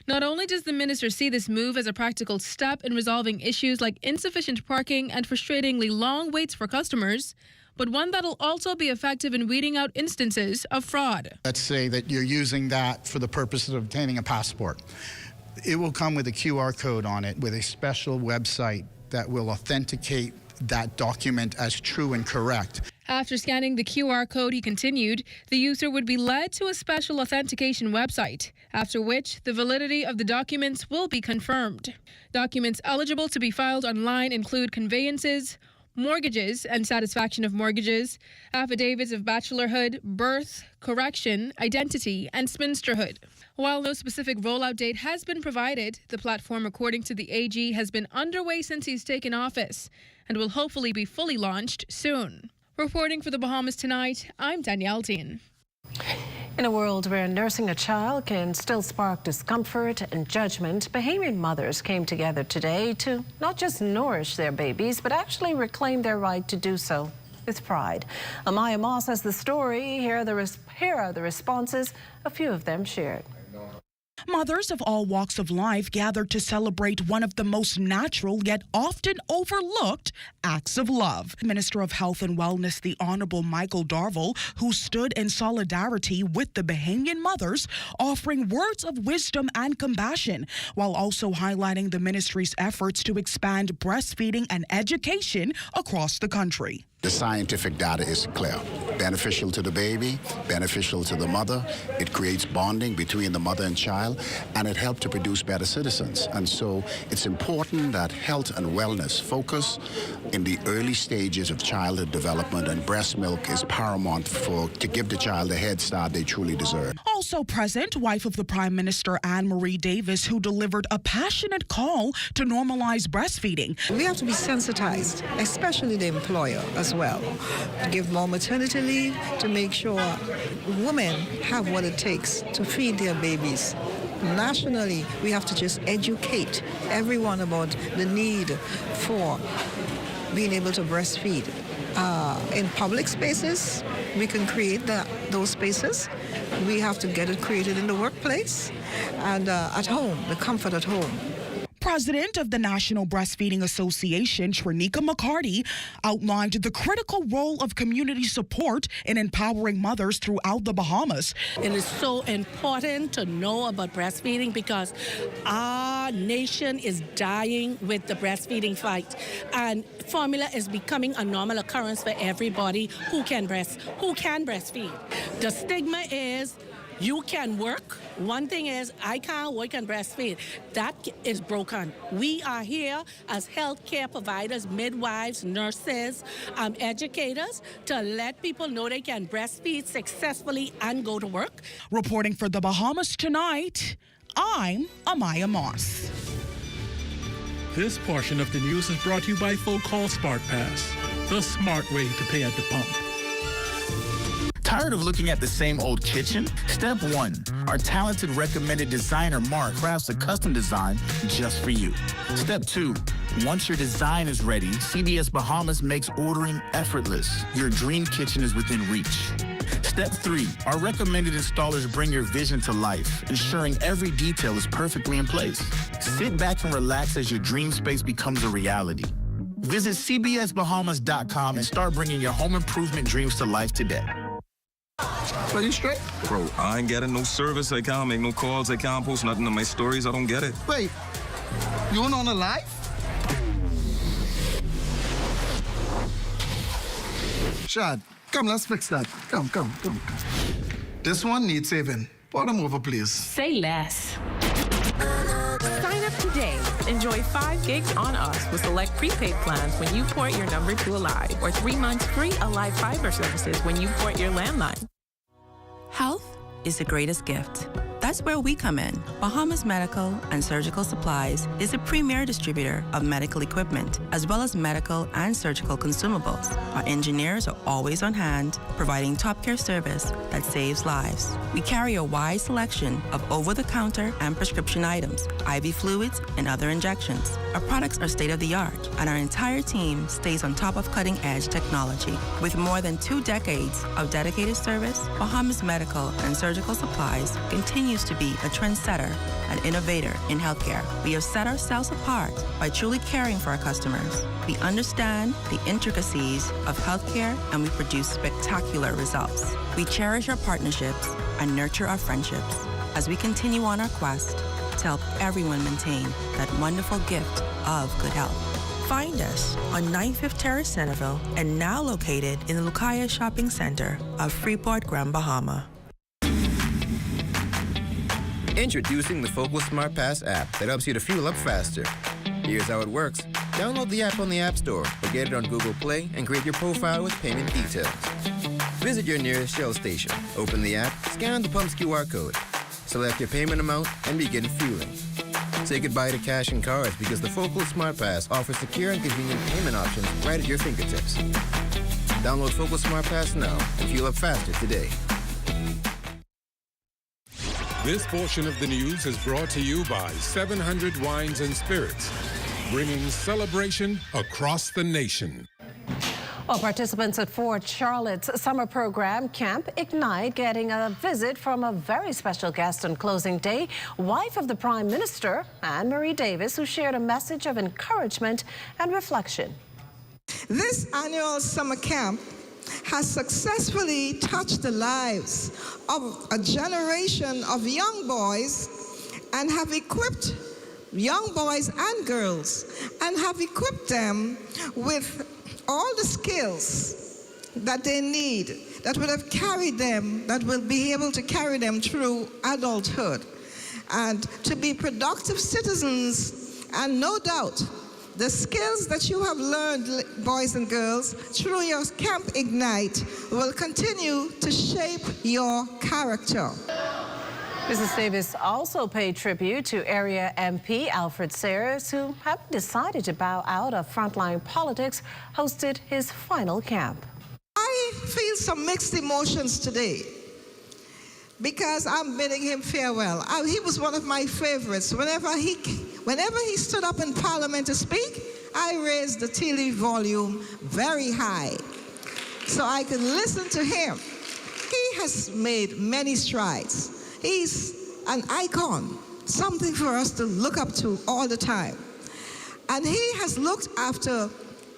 Speaker 11: Not only does the minister see this move as a practical step in resolving issues like insufficient parking and frustratingly long waits for customers, but one that'll also be effective in weeding out instances of fraud.
Speaker 25: Let's say that you're using that for the purpose of obtaining a passport. It will come with a QR code on it with a special website that will authenticate that document as true and correct.
Speaker 11: After scanning the QR code, he continued, the user would be led to a special authentication website, after which the validity of the documents will be confirmed. Documents eligible to be filed online include conveyances, mortgages and satisfaction of mortgages, affidavits of bachelorhood, birth, correction, identity, and spinsterhood. While no specific rollout date has been provided, the platform, according to the AG, has been underway since he's taken office and will hopefully be fully launched soon. Reporting for the Bahamas Tonight, I'm Danielle Dean.
Speaker 4: In a world where nursing a child can still spark discomfort and judgment, Bahamian mothers came together today to not just nourish their babies, but actually reclaim their right to do so with pride. Amaya Moss has the story. Here are the responses, a few of them shared.
Speaker 1: Mothers of all walks of life gathered to celebrate one of the most natural yet often overlooked acts of love. Minister of Health and Wellness, the Honorable Michael Darville, who stood in solidarity with the Bahamian mothers, offering words of wisdom and compassion, while also highlighting the ministry's efforts to expand breastfeeding and education across the country.
Speaker 7: The scientific data is clear. Beneficial to the baby, beneficial to the mother. It creates bonding between the mother and child, and it helps to produce better citizens. And so it's important that health and wellness focus in the early stages of childhood development, and breast milk is paramount to give the child the head start they truly deserve.
Speaker 1: Also present, wife of the Prime Minister, Anne Marie Davis, who delivered a passionate call to normalize breastfeeding.
Speaker 3: We have to be sensitized, especially the employer as well. Give more maternity leave to make sure women have what it takes to feed their babies. Nationally, we have to just educate everyone about the need for being able to breastfeed. In public spaces, we can create those spaces. We have to get it created in the workplace and at home, the comfort at home.
Speaker 1: President of the National Breastfeeding Association, Trinika McCarty, outlined the critical role of community support in empowering mothers throughout the Bahamas.
Speaker 5: It is so important to know about breastfeeding because our nation is dying with the breastfeeding fight. And formula is becoming a normal occurrence for everybody who can breastfeed. The stigma is you can work. One thing is, I can't work and breastfeed. That is broken. We are here as healthcare providers, midwives, nurses, educators, to let people know they can breastfeed successfully and go to work.
Speaker 1: Reporting for the Bahamas Tonight, I'm Amaya Moss.
Speaker 6: This portion of the news is brought to you by Full Call Smart Pass, the smart way to pay at the pump.
Speaker 14: Tired of looking at the same old kitchen? Step 1. Our talented recommended designer Mark crafts a custom design just for you. Step 2. Once your design is ready, CBS Bahamas makes ordering effortless. Your dream kitchen is within reach. Step 3. Our recommended installers bring your vision to life, ensuring every detail is perfectly in place. Sit back and relax as your dream space becomes a reality. Visit cbsbahamas.com and start bringing your home improvement dreams to life today.
Speaker 21: Are you straight? Bro, I ain't getting no service. I can't make no calls. I can't post nothing on my stories. I don't get it.
Speaker 3: Wait, you went on a live? Shad, come, let's fix that. Come. This one needs saving. Pour them over, please.
Speaker 26: Say less. Sign up today. Enjoy 5 gigs on us with select prepaid plans when you port your number to Alive, or 3 months free Alive Fiber services when you port your landline.
Speaker 27: Health is the greatest gift. That's where we come in. Bahamas Medical and Surgical Supplies is a premier distributor of medical equipment, as well as medical and surgical consumables. Our engineers are always on hand, providing top care service that saves lives. We carry a wide selection of over-the-counter and prescription items, IV fluids, and other injections. Our products are state-of-the-art, and our entire team stays on top of cutting-edge technology. With more than 2 decades of dedicated service, Bahamas Medical and Surgical Supplies continues to be a trendsetter and innovator in healthcare. We have set ourselves apart by truly caring for our customers. We understand the intricacies of healthcare, and we produce spectacular results. We cherish our partnerships and nurture our friendships as we continue on our quest to help everyone maintain that wonderful gift of good health. Find us on 95th Terrace, Centerville, and now located in the Lucaya Shopping Center of Freeport, Grand Bahama.
Speaker 29: Introducing the Focal Smart Pass app that helps you to fuel up faster. Here's how it works.
Speaker 2: Download the app on the App Store or get it on Google Play and create your profile with payment details. Visit your nearest Shell station. Open the app, scan the pump's QR code, select your payment amount, and begin fueling. Say goodbye to cash and cards because the Focal Smart Pass offers secure and convenient payment options right at your fingertips. Download Focal Smart Pass now and fuel up faster today.
Speaker 20: This portion of the news is brought to you by 700 Wines and Spirits, bringing celebration across the nation.
Speaker 4: Well, participants at Fort Charlotte's summer program, Camp Ignite, getting a visit from a very special guest on closing day, wife of the Prime Minister, Anne-Marie Davis, who shared a message of encouragement and reflection.
Speaker 3: This annual summer camp has successfully touched the lives of a generation of young boys and have equipped young boys and girls and have equipped them with all the skills that they need that would have carried them, that will be able to carry them through adulthood and to be productive citizens. And no doubt, the skills that you have learned, boys and girls, through your Camp Ignite will continue to shape your character.
Speaker 4: Mrs. Davis also paid tribute to area MP Alfred Sayers, who, having decided to bow out of frontline politics, hosted his final camp.
Speaker 3: I feel some mixed emotions today because I'm bidding him farewell. He was one of my favorites. Whenever he stood up in Parliament to speak, I raised the TV volume very high so I could listen to him. He has made many strides. He's an icon, something for us to look up to all the time. And he has looked after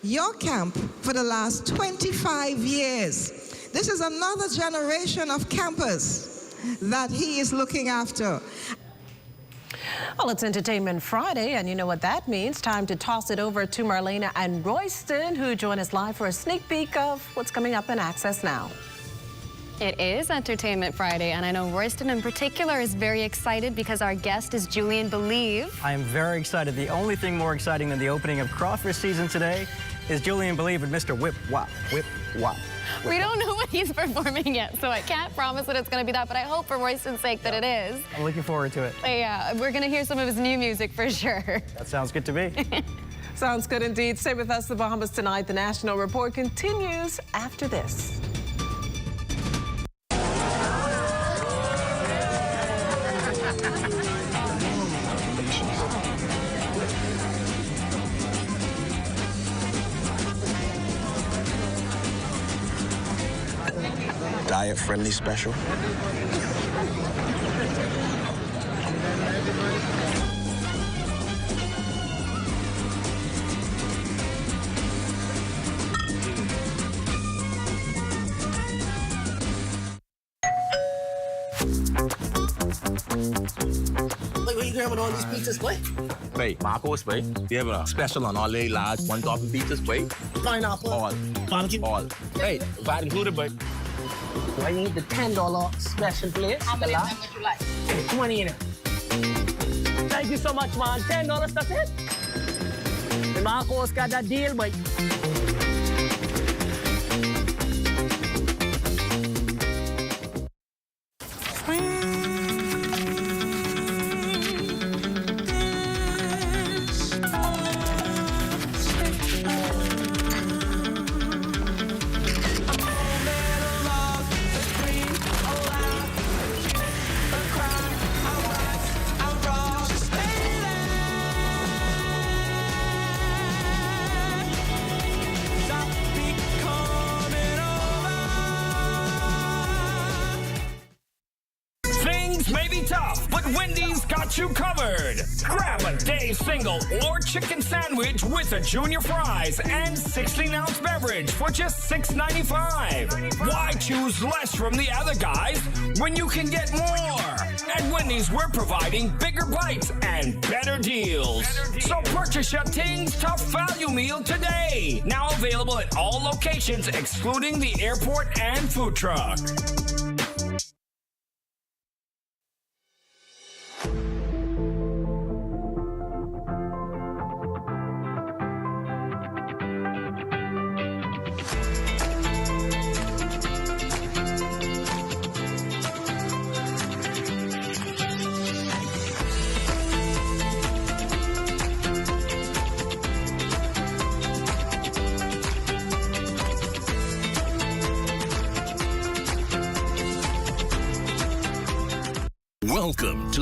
Speaker 3: your camp for the last 25 years. This is another generation of campers that he is looking after.
Speaker 4: Well, it's Entertainment Friday, and you know what that means. Time to toss it over to Marlena and Royston, who join us live for a sneak peek of what's coming up in Access Now.
Speaker 10: It is Entertainment Friday, and I know Royston in particular is very excited because our guest is Julian Believe.
Speaker 15: I am very excited. The only thing more exciting than the opening of crawfish season today is Julian Believe with Mr. Whip Wop, Whip Wop.
Speaker 10: We don't know what he's performing yet, so I can't promise that it's going to be that, but I hope for Royston's sake that it is.
Speaker 15: I'm looking forward to it.
Speaker 10: Yeah, we're going to hear some of his new music for sure.
Speaker 15: That sounds good to me.
Speaker 4: Sounds good indeed. Stay with us, the Bahamas Tonight. The National Report continues after this.
Speaker 13: Diet-friendly special.
Speaker 16: Where you grabbing all these pizzas, boy?
Speaker 22: Wait, Marcos, wait. We have a special on all the large one-topping pizzas, wait.
Speaker 16: Pineapple.
Speaker 22: All.
Speaker 16: Barbecue.
Speaker 22: All. Hey, that included, but
Speaker 16: I need the $10 special, please. How many would you like? 20 in it. Thank you so much, man. $10, that's it? The Marcos got that deal, but...
Speaker 17: May be tough, but Wendy's got you covered. Grab a day single or chicken sandwich with a junior fries and 16-ounce beverage for just $6.95. Why choose less from the other guys when you can get more? At Wendy's, we're providing bigger bites and better deals. So purchase your Tings Tough Value Meal today. Now available at all locations excluding the airport and food truck.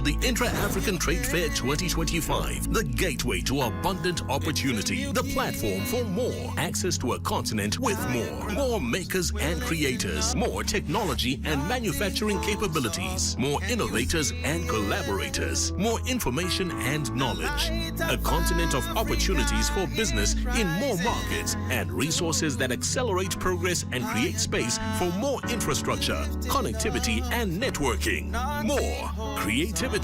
Speaker 8: the Intra-African Trade Fair 2025, the gateway to abundant opportunity, the platform for more, access to a continent with more makers and creators, more technology and manufacturing capabilities, more innovators and collaborators, more information and knowledge, a continent of opportunities for business in more markets and resources that accelerate progress and create space for more infrastructure, connectivity and networking, more creativity,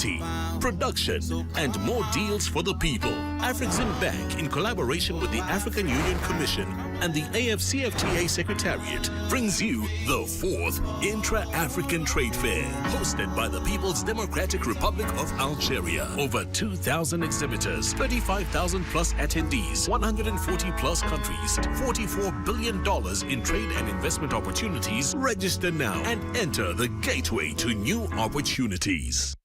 Speaker 8: production, and more deals for the people. Afrexim Bank, in collaboration with the African Union Commission and the AFCFTA Secretariat, brings you the 4th Intra-African Trade Fair, hosted by the People's Democratic Republic of Algeria. Over 2,000 exhibitors, 35,000 plus attendees, 140 plus countries, $44 billion in trade and investment opportunities. Register now and enter the gateway to new opportunities.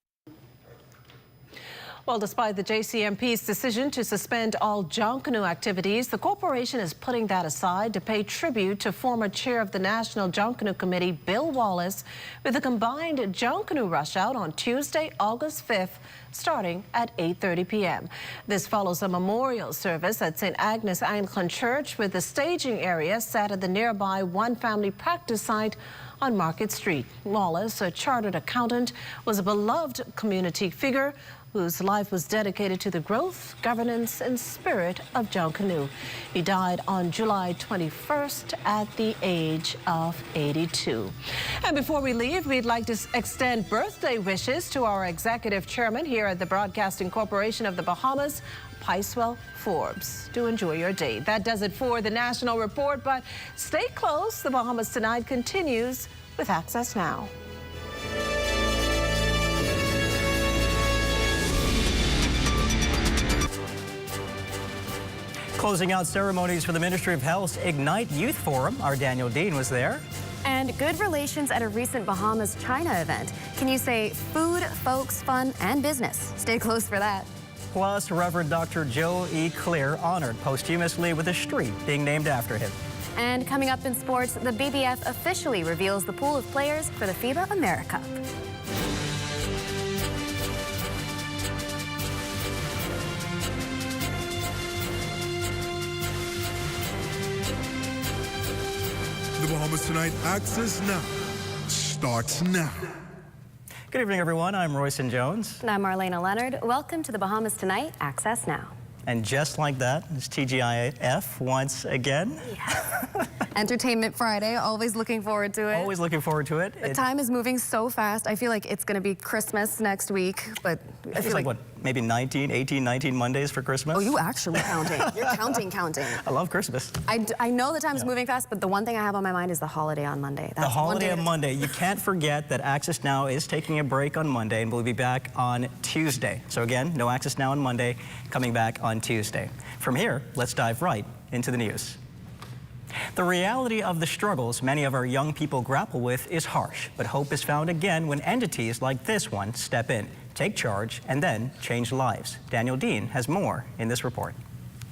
Speaker 4: Well, despite the JCMP's decision to suspend all junk canoe activities, the corporation is putting that aside to pay tribute to former chair of the National Junk Canoe Committee, Bill Wallace, with a combined junk canoe rush out on Tuesday, August 5th, starting at 8:30 p.m. This follows a memorial service at St. Agnes Anglican Church, with the staging area set at the nearby One Family practice site on Market Street. Wallace, a chartered accountant, was a beloved community figure whose life was dedicated to the growth, governance, and spirit of junk canoe. He died on July 21st at the age of 82. And before we leave, we'd like to extend birthday wishes to our executive chairman here at the Broadcasting Corporation of the Bahamas, Picewell Forbes. Do enjoy your day. That does it for the National Report, but stay close. The Bahamas Tonight continues with Access Now.
Speaker 15: Closing out ceremonies for the Ministry of Health's Ignite Youth Forum, our Daniel Dean was there.
Speaker 10: And good relations at a recent Bahamas-China event. Can you say food, folks, fun, and business? Stay close for that.
Speaker 15: Plus, Reverend Dr. Joe E. Clear honored posthumously with a street being named after him.
Speaker 10: And coming up in sports, the BBF officially reveals the pool of players for the FIBA AmeriCup.
Speaker 9: The Bahamas Tonight Access Now starts now.
Speaker 15: Good evening, everyone. I'm Royson Jones.
Speaker 10: And I'm Marlena Leonard. Welcome to the Bahamas Tonight Access Now.
Speaker 15: And just like that, it's TGIF once again.
Speaker 10: Yeah. Entertainment Friday, always looking forward to it.
Speaker 15: Always looking forward to it.
Speaker 10: The time is moving so fast. I feel like it's going to be Christmas next week, but I feel like
Speaker 15: what, maybe 18, 19 Mondays for Christmas?
Speaker 10: Oh, you actually counting. You're counting.
Speaker 15: I love Christmas.
Speaker 10: I know the time is moving fast, but the one thing I have on my mind is the holiday on Monday.
Speaker 15: The holiday on Monday. You can't forget that Access Now is taking a break on Monday, and we'll be back on Tuesday. So again, no Access Now on Monday, coming back on Tuesday. From here, let's dive right into the news. The reality of the struggles many of our young people grapple with is harsh, but hope is found again when entities like this one step in, take charge, and then change lives. Daniel Dean has more in this report.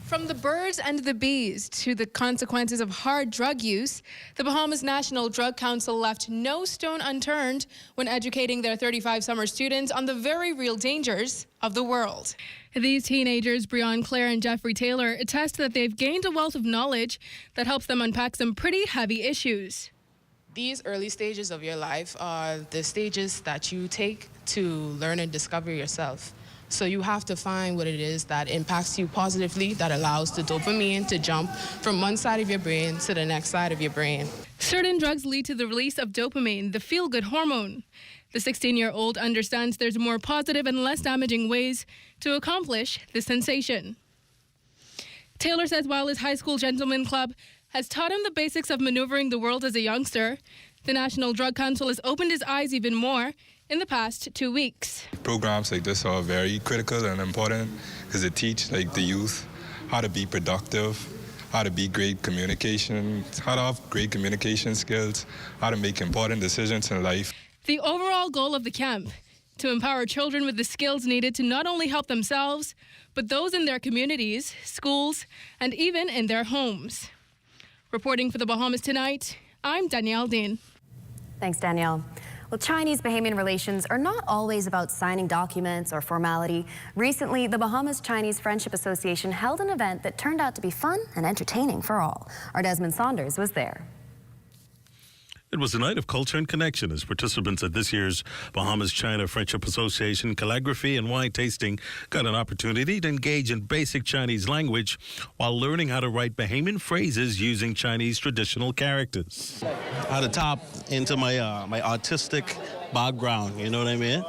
Speaker 11: From the birds and the bees to the consequences of hard drug use, the Bahamas National Drug Council left no stone unturned when educating their 35 summer students on the very real dangers of the world. These teenagers, Breon Clare and Jeffrey Taylor, attest that they've gained a wealth of knowledge that helps them unpack some pretty heavy issues.
Speaker 12: These early stages of your life are the stages that you take to learn and discover yourself. So you have to find what it is that impacts you positively, that allows the dopamine to jump from one side of your brain to the next side of your brain.
Speaker 11: Certain drugs lead to the release of dopamine, the feel-good hormone. The 16-year-old understands there's more positive and less damaging ways to accomplish this sensation. Taylor says while his high school gentleman club has taught him the basics of maneuvering the world as a youngster, the National Drug Council has opened his eyes even more in the past 2 weeks.
Speaker 21: Programs like this are very critical and important because it teach the youth how to be productive, how to be great communication, how to have great communication skills, how to make important decisions in life.
Speaker 11: The overall goal of the camp, to empower children with the skills needed to not only help themselves, but those in their communities, schools, and even in their homes. Reporting for the Bahamas Tonight, I'm Danielle Dean.
Speaker 10: Thanks, Danielle. Well, Chinese-Bahamian relations are not always about signing documents or formality. Recently, the Bahamas-Chinese Friendship Association held an event that turned out to be fun and entertaining for all. Our Desmond Saunders was there.
Speaker 5: It was a night of culture and connection as participants at this year's Bahamas-China Friendship Association calligraphy and wine tasting got an opportunity to engage in basic Chinese language while learning how to write Bahamian phrases using Chinese traditional characters.
Speaker 7: I had to tap into my my artistic background, you know what I mean?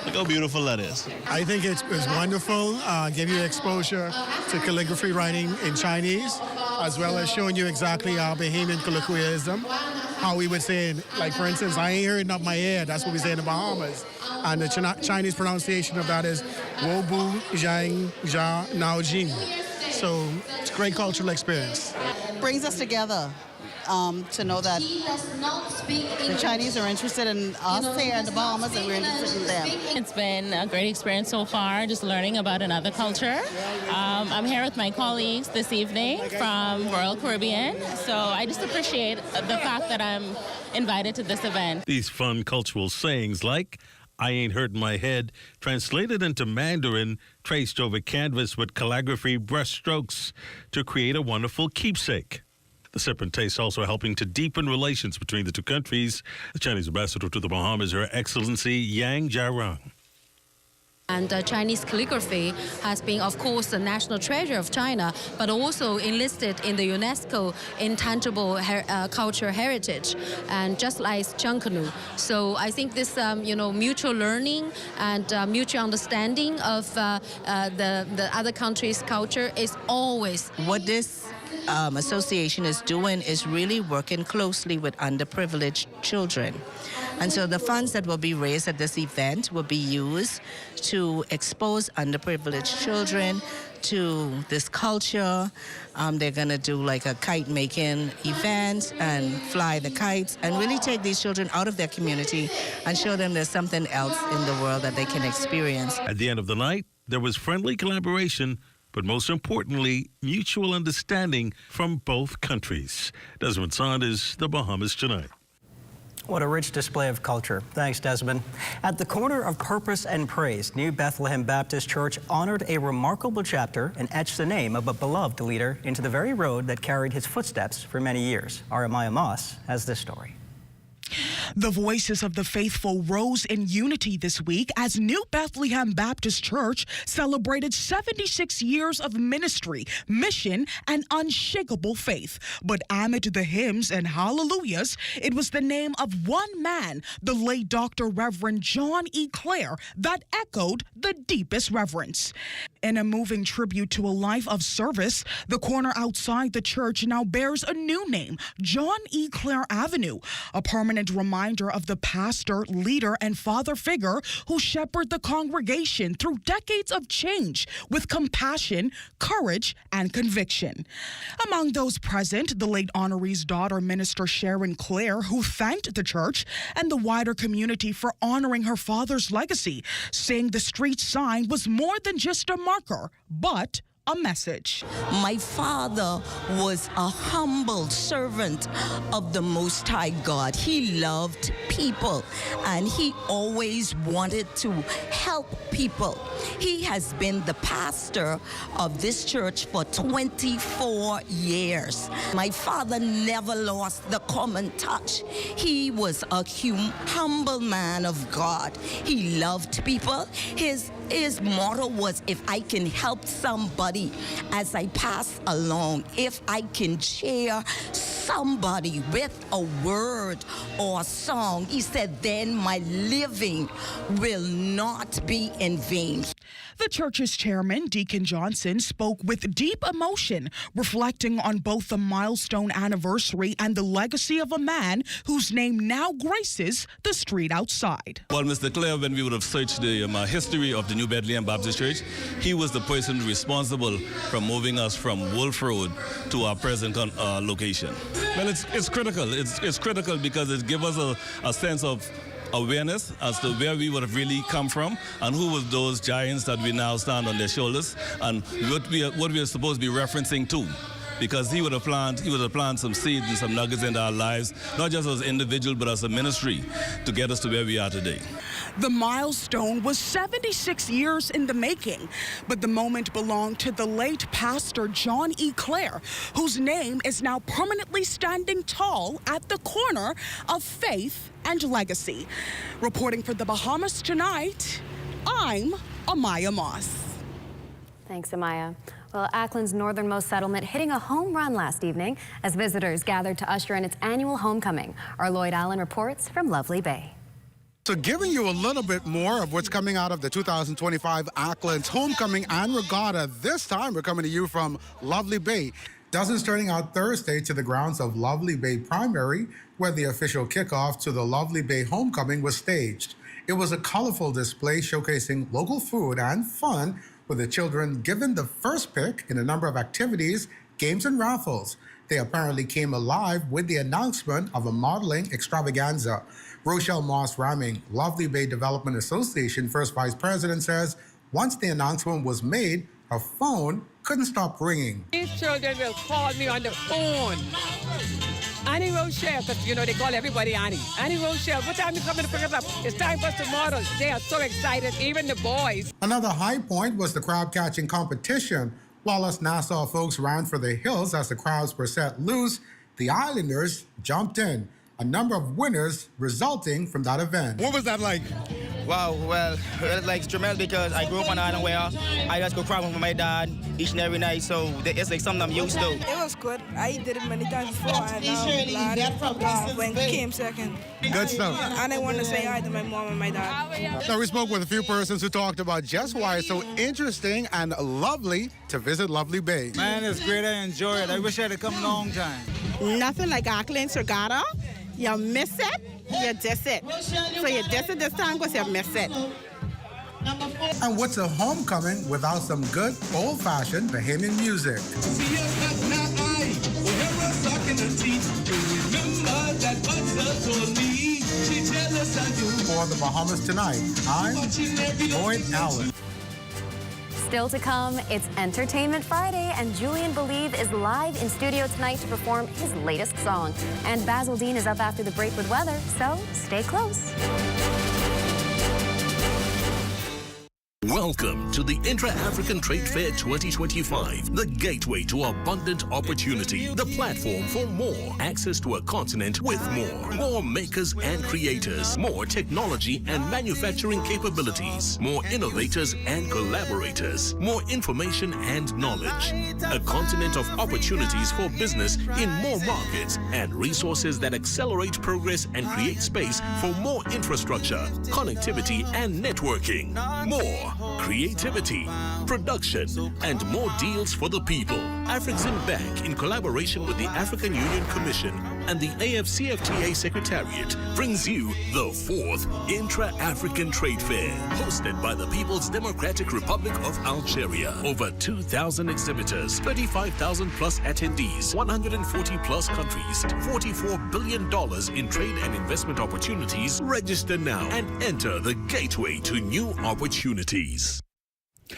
Speaker 7: Look how beautiful that is.
Speaker 18: I think it's wonderful, give you exposure to calligraphy writing in Chinese, as well as showing you exactly our Bahamian colloquialism, how we would say it. Like, for instance, I ain't hearing up my ear. That's what we say in the Bahamas. And the Chinese pronunciation of that is Wo Bu Zhang Jia Nao Jing. So it's a great cultural experience.
Speaker 19: Brings us together. To know that the Chinese are interested in us here in the Bahamas and we're interested in them.
Speaker 23: It's been a great experience so far, just learning about another culture. I'm here with my colleagues this evening from Royal Caribbean, so I just appreciate the fact that I'm invited to this event.
Speaker 5: These fun cultural sayings like "I ain't hurting my head," translated into Mandarin, traced over canvas with calligraphy brushstrokes to create a wonderful keepsake. The sip and taste also helping to deepen relations between the two countries. The Chinese ambassador to the Bahamas, Her Excellency Yang Jiarong.
Speaker 24: And Chinese calligraphy has been, of course, a national treasure of China, but also enlisted in the UNESCO Intangible Cultural Heritage, and just like Chankanu. So I think this, mutual learning and mutual understanding of the other country's culture is always
Speaker 25: what this association is doing is really working closely with underprivileged children. And so the funds that will be raised at this event will be used to expose underprivileged children to this culture. They're going to do like a kite making event and fly the kites and really take these children out of their community and show them there's something else in the world that they can experience.
Speaker 5: At the end of the night, there was friendly collaboration, but most importantly, mutual understanding from both countries. Desmond Saunders, The Bahamas Tonight.
Speaker 15: What a rich display of culture. Thanks, Desmond. At the corner of purpose and praise, New Bethlehem Baptist Church honored a remarkable chapter and etched the name of a beloved leader into the very road that carried his footsteps for many years. Aramaya Moss has this story.
Speaker 1: The voices of the faithful rose in unity this week as New Bethlehem Baptist Church celebrated 76 years of ministry, mission, and unshakable faith. But amid the hymns and hallelujahs, it was the name of one man, the late Dr. Reverend John E. Clare, that echoed the deepest reverence. In a moving tribute to a life of service, the corner outside the church now bears a new name, John E. Clare Avenue, a permanent reminder of the pastor, leader, and father figure who shepherded the congregation through decades of change with compassion, courage, and conviction. Among those present, the late honoree's daughter, Minister Sharon Clare, who thanked the church and the wider community for honoring her father's legacy, saying the street sign was more than just a marker, but a message.
Speaker 28: My father was a humble servant of the Most High God. He loved people and he always wanted to help people. He has been the pastor of this church for 24 years. My father never lost the common touch. He was a humble man of God. He loved people. His motto was, if I can help somebody as I pass along, if I can cheer somebody with a word or a song, he said, then my living will not be in vain.
Speaker 1: The church's chairman, Deacon Johnson, spoke with deep emotion, reflecting on both the milestone anniversary and the legacy of a man whose name now graces the street outside.
Speaker 29: Well, Mr. Clare, when we would have searched the history of the New Bethlehem Baptist Church, he was the person responsible for moving us from Wolf Road to our present location. Well, it's critical. It's critical because it gives us a sense of awareness as to where we would have really come from and who was those giants that we now stand on their shoulders and what we are supposed to be referencing to. because he would have planted some seeds and some nuggets in our lives, not just as individuals, but as a ministry, to get us to where we are today.
Speaker 1: The milestone was 76 years in the making, but the moment belonged to the late Pastor John E. Clare, whose name is now permanently standing tall at the corner of faith and legacy. Reporting for the Bahamas Tonight, I'm Amaya Moss.
Speaker 10: Thanks, Amaya. Well, Ackland's northernmost settlement hitting a home run last evening as visitors gathered to usher in its annual homecoming. Our Lloyd Allen reports from Lovely Bay.
Speaker 2: So giving you a little bit more of what's coming out of the 2025 Ackland's Homecoming and Regatta. This time we're coming to you from Lovely Bay. Dozens turning out Thursday to the grounds of Lovely Bay Primary, where the official kickoff to the Lovely Bay Homecoming was staged. It was a colorful display showcasing local food and fun, with the children given the first pick in a number of activities, games, and raffles. They apparently came alive with the announcement of a modeling extravaganza. Rochelle Moss Ramming, Lovely Bay Development Association First Vice President, says once the announcement was made, her phone couldn't stop ringing.
Speaker 3: These children will call me on the phone. Annie Rochelle, because you know they call everybody Annie. Annie Rochelle, what time you coming to pick us up? It's time for us to model. They are so excited, even the boys.
Speaker 2: Another high point was the crowd catching competition. While us Nassau folks ran for the hills as the crowds were set loose, the Islanders jumped in. A number of winners resulting from that event.
Speaker 6: What was that like?
Speaker 13: Wow, well, it's like tremendous because I grew up on the island where I just go crabbing with my dad each and every night, so it's like something I'm used to.
Speaker 14: It was good. I did it many times before, and I'm glad when we came second.
Speaker 2: Good stuff.
Speaker 14: And I want to say hi to my mom and my dad.
Speaker 2: Now, we spoke with a few persons who talked about just why it's so interesting and lovely to visit Lovely Bay.
Speaker 20: Man, it's great. I enjoy it. I wish I had come a long time.
Speaker 14: Nothing like Ackland's Regatta. You miss it, you diss it. So you diss it this time because you miss it.
Speaker 2: And what's a homecoming without some good old-fashioned Bahamian music? For the Bahamas Tonight, I'm Lloyd Allen.
Speaker 10: Still to come, it's Entertainment Friday, and Julian Believe is live in studio tonight to perform his latest song. And Basil Dean is up after the break with weather, so stay close.
Speaker 8: Welcome to the Intra-African Trade Fair 2025, the gateway to abundant opportunity, the platform for more, access to a continent with more makers and creators, more technology and manufacturing capabilities, more innovators and collaborators, more information and knowledge, a continent of opportunities for business in more markets and resources that accelerate progress and create space for more infrastructure, connectivity and networking, more creativity, production, and more deals for the people. Afrexim Bank, in collaboration with the African Union Commission and the AFCFTA Secretariat, brings you the 4th Intra-African Trade Fair, hosted by the People's Democratic Republic of Algeria. Over 2,000 exhibitors, 35,000 plus attendees, 140 plus countries, $44 billion in trade and investment opportunities. Register now and enter the gateway to new opportunities.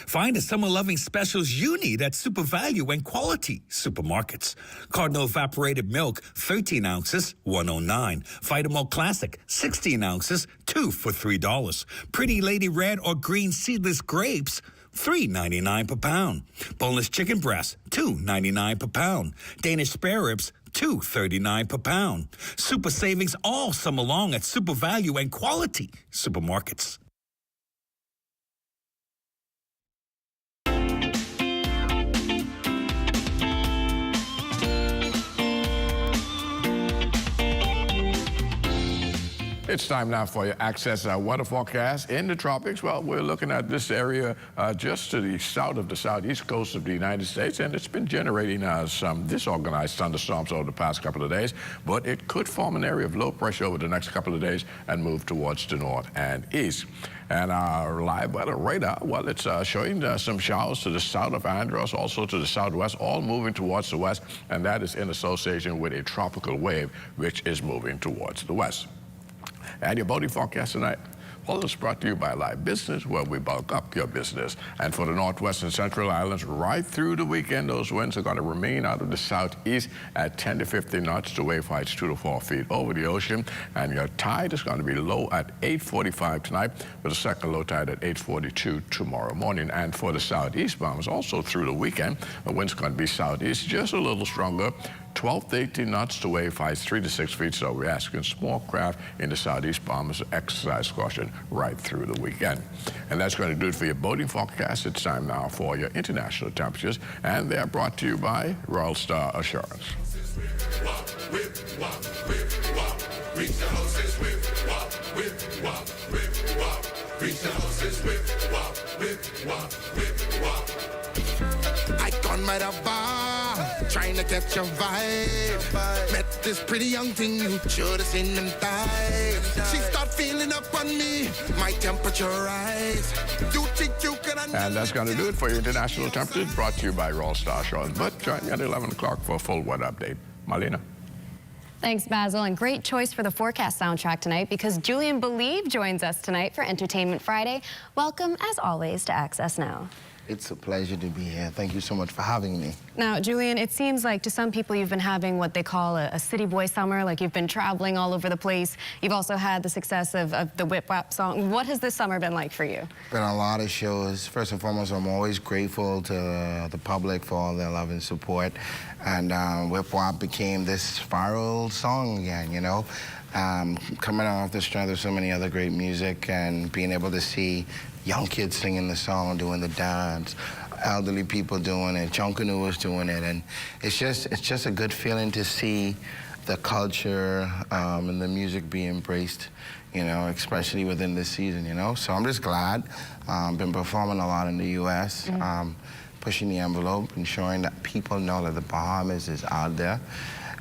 Speaker 22: Find the summer-loving specials you need at Super Value and Quality Supermarkets. Cardinal Evaporated Milk, 13 ounces, $1.09. Vitamalt Classic, 16 ounces, 2 for $3. Pretty Lady Red or Green Seedless Grapes, $3.99 per pound. Boneless chicken breast, $2.99 per pound. Danish spare ribs, $2.39 per pound. Super savings all summer long at Super Value and Quality Supermarkets.
Speaker 26: It's time now for your Access weather forecast in the tropics. Well, we're looking at this area just to the south of the southeast coast of the United States, and it's been generating some disorganized thunderstorms over the past couple of days, but it could form an area of low pressure over the next couple of days and move towards the north and east. And our live weather radar, well, it's showing some showers to the south of Andros, also to the southwest, all moving towards the west, and that is in association with a tropical wave, which is moving towards the west. And your boating forecast tonight. Well, it's brought to you by Live Business, where we bulk up your business. And for the Northwest and Central Islands, right through the weekend, those winds are going to remain out of the southeast at 10 to 15 knots. The wave height's 2 to 4 feet over the ocean. And your tide is going to be low at 8:45 tonight, with a second low tide at 8:42 tomorrow morning. And for the southeast bombers, also through the weekend, the wind's going to be southeast, just a little stronger. 12 to 18 knots, the wave height 3 to 6 feet, so we're asking small craft in the southeast bombers to exercise caution right through the weekend. And that's going to do it for your boating forecast. It's time now for your international temperatures, and they're brought to you by Royal Star Assurance.
Speaker 4: I gone by the bar, trying to catch a vibe. Met this pretty young thing, you should have seen them thighs. She start feeling up on me, my temperature rise. You think you can
Speaker 26: And that's going to do it for your international temperatures, brought to you by Royal Star Assurance. But join me at 11 o'clock for a full weather update. Marlena.
Speaker 10: Thanks, Basil, and great choice for the forecast soundtrack tonight, because Julian Believe joins us tonight for Entertainment Friday. Welcome, as always, to Access Now.
Speaker 6: It's a pleasure to be here. Thank you so much for having me.
Speaker 10: Now, Julian, it seems like to some people you've been having what they call a city boy summer, like you've been traveling all over the place. You've also had the success of the Whip Wap song. What has this summer been like for you?
Speaker 6: Been a lot of shows. First and foremost, I'm always grateful to the public for all their love and support. And Whip Wap became this viral song again, you know? Coming off the strength of so many other great music and being able to see young kids singing the song, doing the dance, elderly people doing it, Junkanoo was doing it, and it's just a good feeling to see the culture and the music be embraced, you know, especially within this season, you know. So I'm just glad. Been performing a lot in the U.S., pushing the envelope, ensuring that people know that the Bahamas is out there.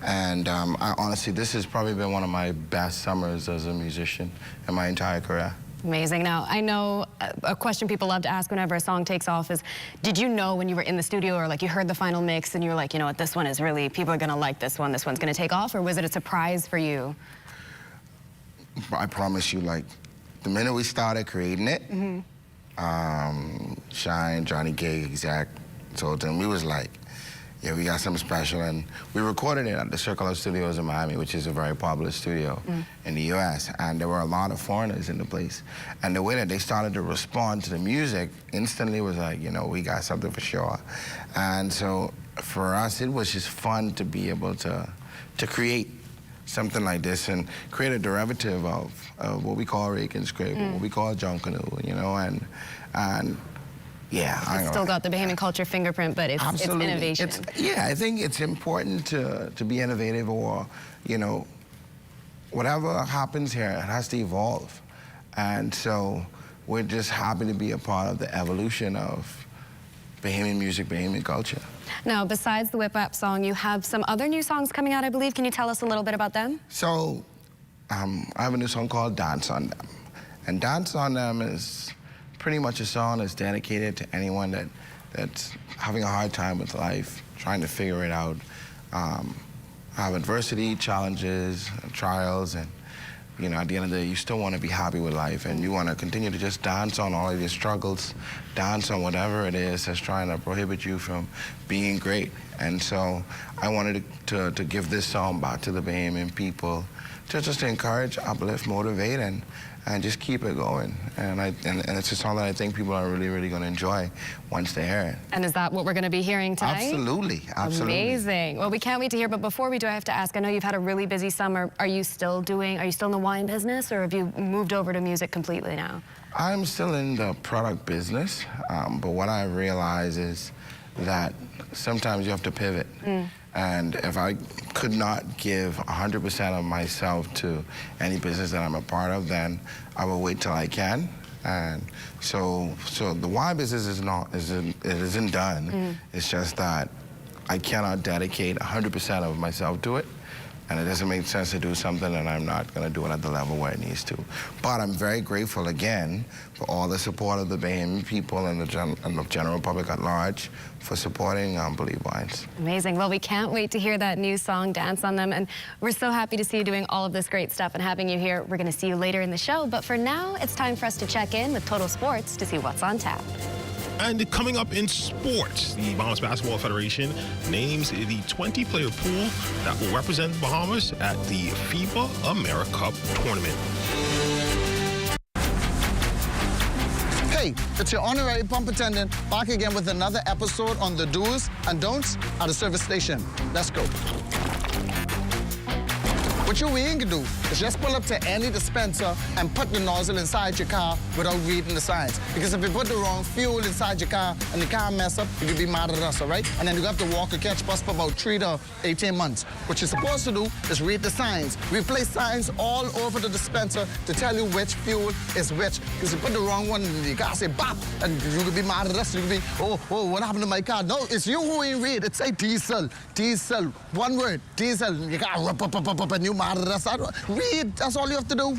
Speaker 6: And I honestly, this has probably been one of my best summers as a musician in my entire career.
Speaker 10: Amazing. Now, I know a question people love to ask whenever a song takes off is, did you know when you were in the studio, or like you heard the final mix and you were like, you know what, this one is really, people are gonna like this one's gonna take off, or was it a surprise for you?
Speaker 6: I promise you, like, the minute we started creating it, Shine, Johnny Gay, Exact, Sultan, we was like, yeah, we got something special, and we recorded it at the Circular Studios in Miami, which is a very popular studio in the U.S., and there were a lot of foreigners in the place. And the way that they started to respond to the music instantly was like, you know, we got something for sure. And so for us, it was just fun to be able to create something like this and create a derivative of what we call Reagan Scrape, what we call Junkanoo, you know, and yeah,
Speaker 10: it's still got the Bahamian culture fingerprint, but it's innovation.
Speaker 6: Yeah, I think it's important to be innovative, or, you know, whatever happens here, it has to evolve. And so we're just happy to be a part of the evolution of Bahamian music, Bahamian culture.
Speaker 10: Now, besides the Whip Wap song, you have some other new songs coming out, I believe. Can you tell us a little bit about them?
Speaker 6: So I have a new song called Dance on Them. And Dance on Them is pretty much a song that's dedicated to anyone that's having a hard time with life, trying to figure it out, have adversity, challenges, trials, and, you know, at the end of the day, you still want to be happy with life, and you want to continue to just dance on all of your struggles, dance on whatever it is that's trying to prohibit you from being great. And so I wanted to give this song back to the Bahamian people, just to encourage, uplift, motivate, and just keep it going. And it's a song that I think people are really, really going to enjoy once they hear it.
Speaker 10: And is that what we're going to be hearing tonight?
Speaker 6: Absolutely, absolutely.
Speaker 10: Amazing. Well, we can't wait to hear, but before we do, I have to ask, I know you've had a really busy summer. Are you still in the wine business, or have you moved over to music completely now?
Speaker 6: I'm still in the product business, but what I realize is that sometimes you have to pivot. And if I could not give 100% of myself to any business that I'm a part of, then I will wait till I can. And so the wine business isn't done. It's just that I cannot dedicate 100% of myself to it. and it doesn't make sense to do something, and I'm not going to do it at the level where it needs to. But I'm very grateful again for all the support of the Bahamian people and the general public at large for supporting Believe Wines.
Speaker 10: Amazing. Well, we can't wait to hear that new song, Dance on Them, and we're so happy to see you doing all of this great stuff and having you here. We're going to see you later in the show, but for now, it's time for us to check in with Total Sports to see what's on tap.
Speaker 7: And coming up in sports, the Bahamas Basketball Federation names the 20-player pool that will represent the Bahamas at the FIBA AmeriCup tournament.
Speaker 9: Hey, it's your honorary pump attendant back again with another episode on the do's and don'ts at a service station. Let's go. What you ain't gonna do is just pull up to any dispenser and put the nozzle inside your car without reading the signs. Because if you put the wrong fuel inside your car and the car mess up, you could be mad at us, all right? And then you have to walk or catch bus for about 3 to 18 months. What you're supposed to do is read the signs. We place signs all over the dispenser to tell you which fuel is which. Because you put the wrong one in your car, say bop, and you could be mad at us. You could be, oh, what happened to my car? No, it's you who ain't read. It say diesel, diesel, one word, diesel. You got up, and you mad at us. Read, that's all you have to do.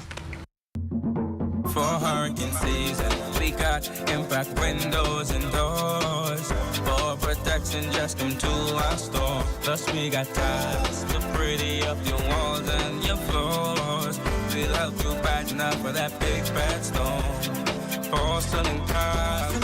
Speaker 11: For hurricane season, we got impact windows and doors. For protection, just come to our store. Plus we got tiles to pretty up your walls and your floors. We'll help you brighten up for that big bad storm. Porcelain tiles,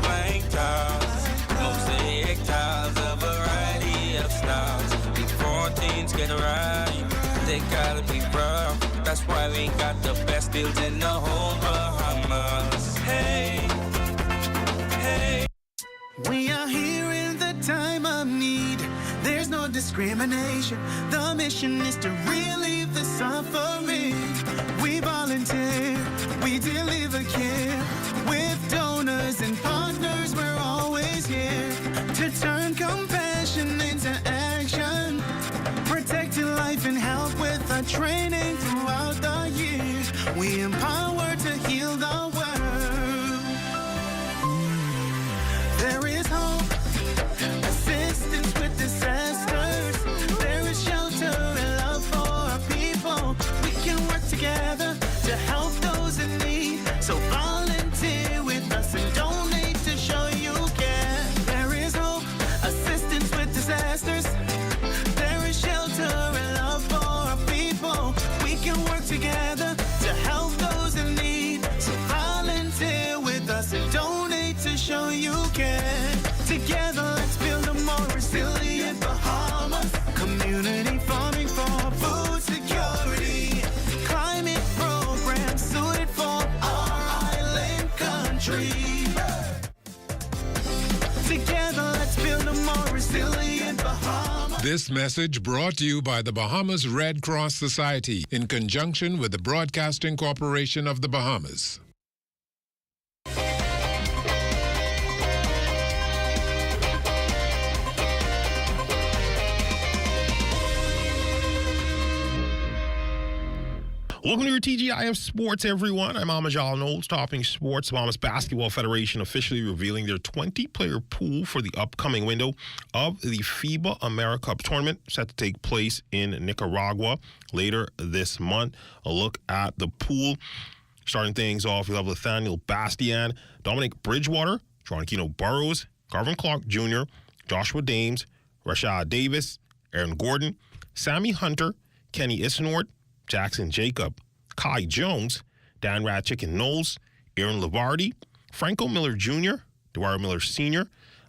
Speaker 11: blank tiles, mosaic tiles, a variety of styles. Before teens get right, they gotta be rough. That's why we got the best deals in the whole Bahamas. Hey, hey.
Speaker 12: We are here in the time of need. There's no discrimination. The mission is to relieve the suffering. We volunteer, we deliver care. With donors and partners, we're always here to turn compassion into action. Protecting life and health with our training throughout the years. We empower to heal the world. There is hope, assistance with disasters. There is shelter and love for our people. We can work together to help those in need. So volunteer with us and donate to show you care. There is hope, assistance with disasters. Shelter and love for our people. We can work together to help those in need. So volunteer with us and donate to show you care. Together, let's build a more resilient Bahamas. Community farming for food security. Climate programs suited for our island country. Together, let's build a more resilient Bahamas.
Speaker 16: This message brought to you by the Bahamas Red Cross Society in conjunction with the Broadcasting Corporation of the Bahamas.
Speaker 7: Welcome to your TGIF Sports, everyone. I'm Amajal Knowles, topping sports. The Bahamas Basketball Federation officially revealing their 20-player pool for the upcoming window of the FIBA AmeriCup tournament set to take place in Nicaragua later this month. A look at the pool. Starting things off, we have Nathaniel Bastian, Dominic Bridgewater, Jonquino Burrows, Garvin Clark Jr., Joshua Dames, Rashad Davis, Aaron Gordon, Sammy Hunter, Kenny Isnord, Jackson Jacob, Kai Jones, Dan Radchick and Knowles, Aaron Lavardi, Franco Miller Jr., Dwyer Miller Sr.,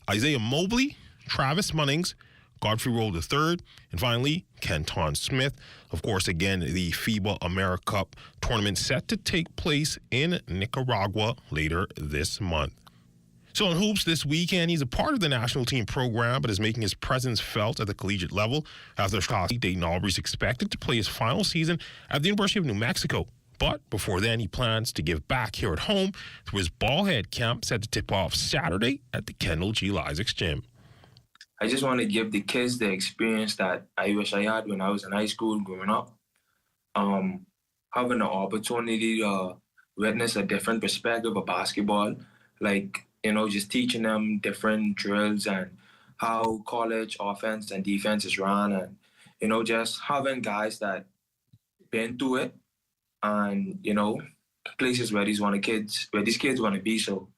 Speaker 7: Isaiah Mobley, Travis Munnings, Godfrey Roll III, and finally, Kenton Smith. Of course, again, the FIBA AmeriCup tournament set to take place in Nicaragua later this month. So in hoops this weekend, he's a part of the national team program, but is making his presence felt at the collegiate level. After Chicago, Dayton Aubrey is expected to play his final season at the University of New Mexico. But before then, he plans to give back here at home through his ballhead camp set to tip off Saturday at the Kendall G. Lysax Gym.
Speaker 17: I just want to give the kids the experience that I wish I had when I was in high school growing up. Having the opportunity to witness a different perspective of basketball, like, you know, just teaching them different drills and how college offense and defense is run, and, you know, just having guys that been through it and, you know, places where these kids want to be. So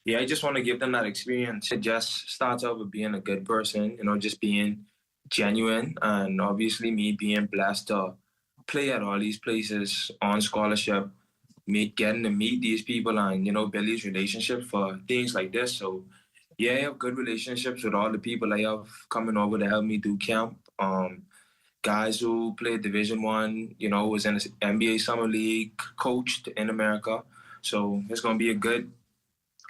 Speaker 17: yeah, I just want to give them that experience. It just starts out with being a good person, you know, just being genuine, and obviously me being blessed to play at all these places on scholarship, getting to meet these people and, you know, build these relationships for things like this. So yeah, I have good relationships with all the people I have coming over to help me do camp. Guys who played Division I, you know, was in the NBA Summer League, coached in America. So it's going to be a good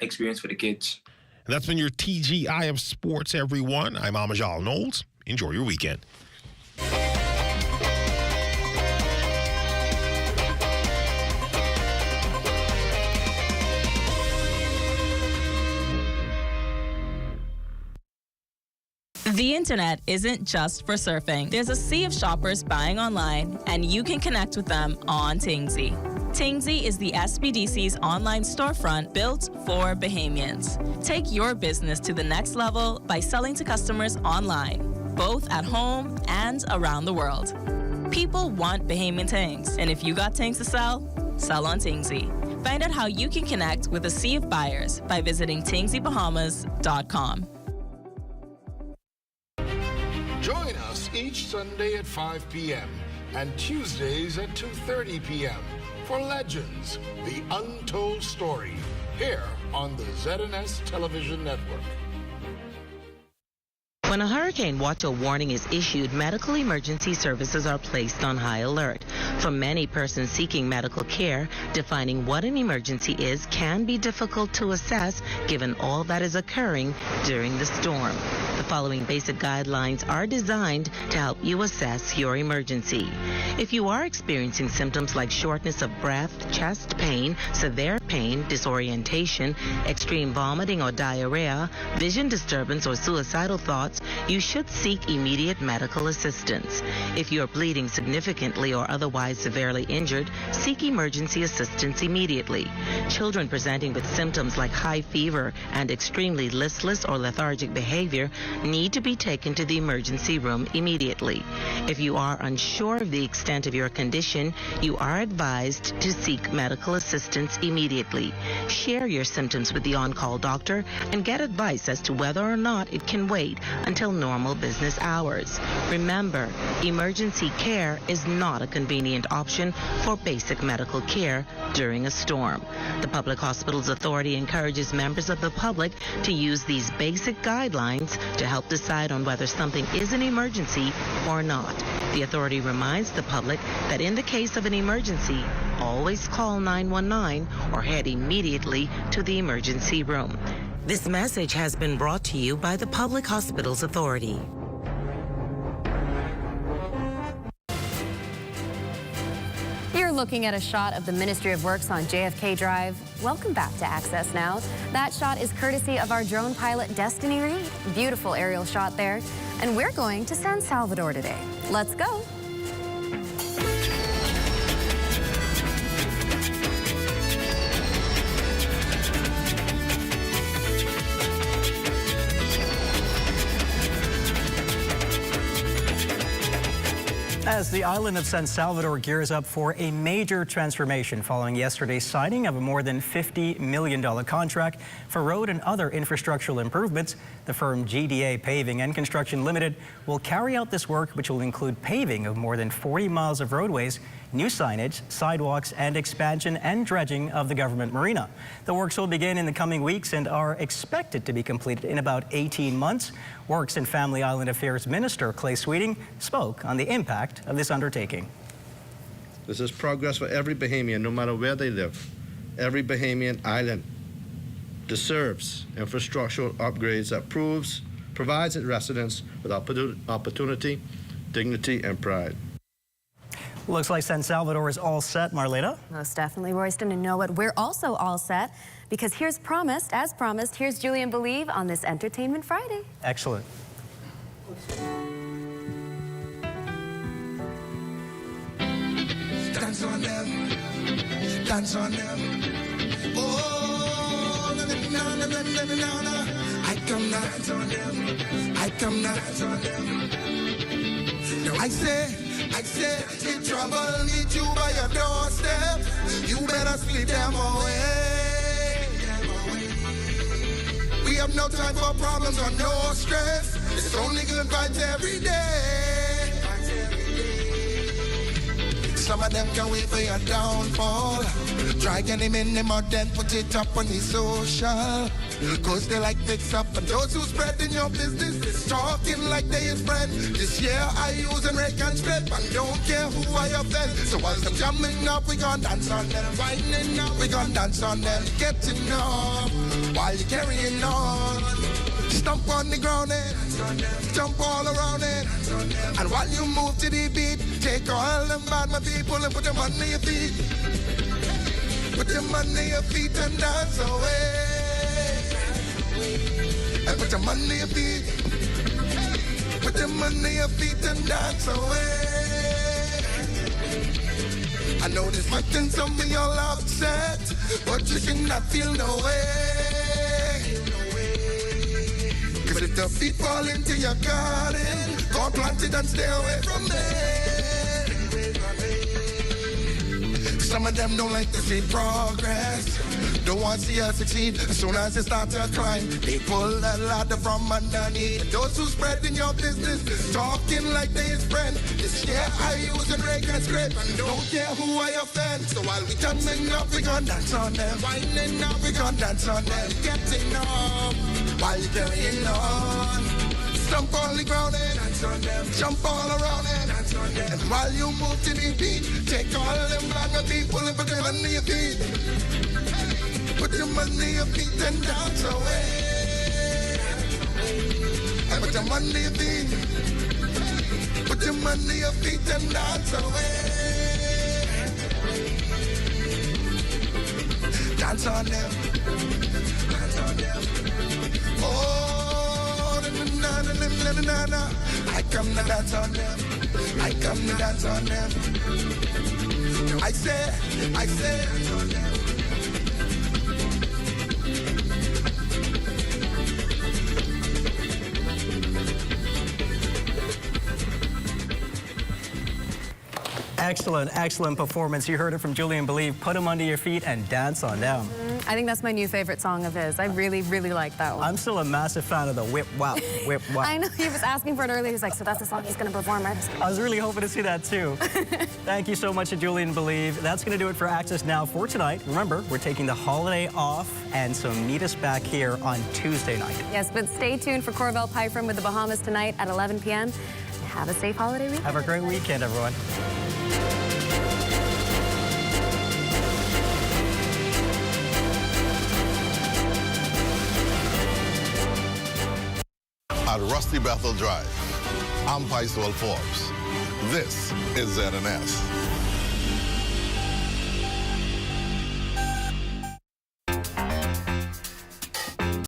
Speaker 17: experience for the kids.
Speaker 7: And that's been your TGI of sports, everyone. I'm Amajal Knowles. Enjoy your weekend.
Speaker 5: The internet isn't just for surfing. There's a sea of shoppers buying online, and you can connect with them on Tingsy. Tingsy is the SBDC's online storefront built for Bahamians. Take your business to the next level by selling to customers online, both at home and around the world. People want Bahamian things, and if you got things to sell, sell on Tingsy. Find out how you can connect with a sea of buyers by visiting TingsyBahamas.com.
Speaker 26: Join us each Sunday at 5 p.m. and Tuesdays at 2:30 p.m. for Legends, the Untold Story, here on the ZNS Television Network.
Speaker 15: When a hurricane watch or warning is issued, medical emergency services are placed on high alert. For many persons seeking medical care, defining what an emergency is can be difficult to assess given all that is occurring during the storm. The following basic guidelines are designed to help you assess your emergency. If you are experiencing symptoms like shortness of breath, chest pain, severe pain, disorientation, extreme vomiting or diarrhea, vision disturbance or suicidal thoughts, you should seek immediate medical assistance. If you are bleeding significantly or otherwise severely injured, seek emergency assistance immediately. Children presenting with symptoms like high fever and extremely listless or lethargic behavior need to be taken to the emergency room immediately. If you are unsure of the extent of your condition, you are advised to seek medical assistance immediately. Share your symptoms with the on-call doctor and get advice as to whether or not it can wait until normal business hours. Remember, emergency care is not a convenient option for basic medical care during a storm. The Public Hospitals Authority encourages members of the public to use these basic guidelines to help decide on whether something is an emergency or not. The authority reminds the public that in the case of an emergency, always call 919 or head immediately to the emergency room. This message has been brought to you by the Public Hospitals Authority.
Speaker 10: You're looking at a shot of the Ministry of Works on JFK Drive. Welcome back to Access Now. That shot is courtesy of our drone pilot, Destiny Reed. Beautiful aerial shot there. And we're going to San Salvador today. Let's go.
Speaker 18: As the island of San Salvador gears up for a major transformation following yesterday's signing of a more than $50 million contract for road and other infrastructural improvements, the firm GDA Paving and Construction Limited will carry out this work, which will include paving of more than 40 miles of roadways, new signage, sidewalks, and expansion and dredging of the government marina. The works will begin in the coming weeks and are expected to be completed in about 18 months. Works and Family Island Affairs Minister Clay Sweeting spoke on the impact of this undertaking.
Speaker 19: This is progress for every Bahamian, no matter where they live. Every Bahamian island deserves infrastructural upgrades that provides its residents with opportunity, dignity, and pride.
Speaker 18: Looks like San Salvador is all set, Marlena.
Speaker 10: Most definitely, Royston, and know what? We're also all set because as promised, here's Julian Believe on this Entertainment Friday.
Speaker 18: Excellent.
Speaker 4: Dance on them, dance on them. Oh, I come now, dance on them, I come now, dance on them. No I say, in trouble, meet you by your doorstep. You better sleep them away. We have no time for problems or no stress. It's only good vibes every day. Some of them can wait for your downfall. Try get him in the mud, then put it up on the social. Cause they like fix up. And those who spreading your business, talking like they is friend. This year I use and rake and strip, and don't care who I offend. So while them jamming up, we gon' dance on them. Winding up, we gon' dance on them. Getting up while you carrying on. Stomp on the ground and jump all around it. And while you move to the beat, take all them bad my people and put them on your feet. Put them on your feet and dance away. And put them on your feet. Put them on your feet and dance away. I know this fucking some of y'all upset, but you cannot feel no way. Cause if the feet fall into your garden, go plant it and stay away from there. Some of them don't like to see progress. Don't want to see us succeed. As soon as they start to climb, they pull that ladder from underneath. And those who spreading your business, talking like they is friend. This year I use and rake and scrape, and don't care who I offend. So while we jumping up, we gon' dance on them. Winding up, we gon' dance on them. Getting up while you carrying on. Stomp on the ground and dance on them. Jump all around and dance on them. And while you move to the beat, take all them black people and put them on your feet. Put them on your feet and dance away. And put them on your feet. Put them on your feet and dance away. Dance on them. Dance on them. Oh, na na na na na na. I come to dance on them. I come to dance on them. I say, dance on them.
Speaker 18: Excellent, excellent performance. You heard it from Julian Believe. Put them under your feet and dance on them.
Speaker 10: I think that's my new favorite song of his. I really, really like that one.
Speaker 18: I'm still a massive fan of the whip wop, whip wop.
Speaker 10: I know, he was asking for it earlier. He's like, so that's the song he's going to perform, right?
Speaker 18: I was really hoping to see that too. Thank you so much to Julian Believe. That's going to do it for Access Now for tonight. Remember, we're taking the holiday off, and so meet us back here on Tuesday night.
Speaker 10: Yes, but stay tuned for Corvell Pyfrom with the Bahamas tonight at 11 p.m. Have a safe holiday weekend.
Speaker 18: Have a great weekend, everyone.
Speaker 1: At Rusty Bethel Drive, I'm Paisol Forbes. This is ZNS.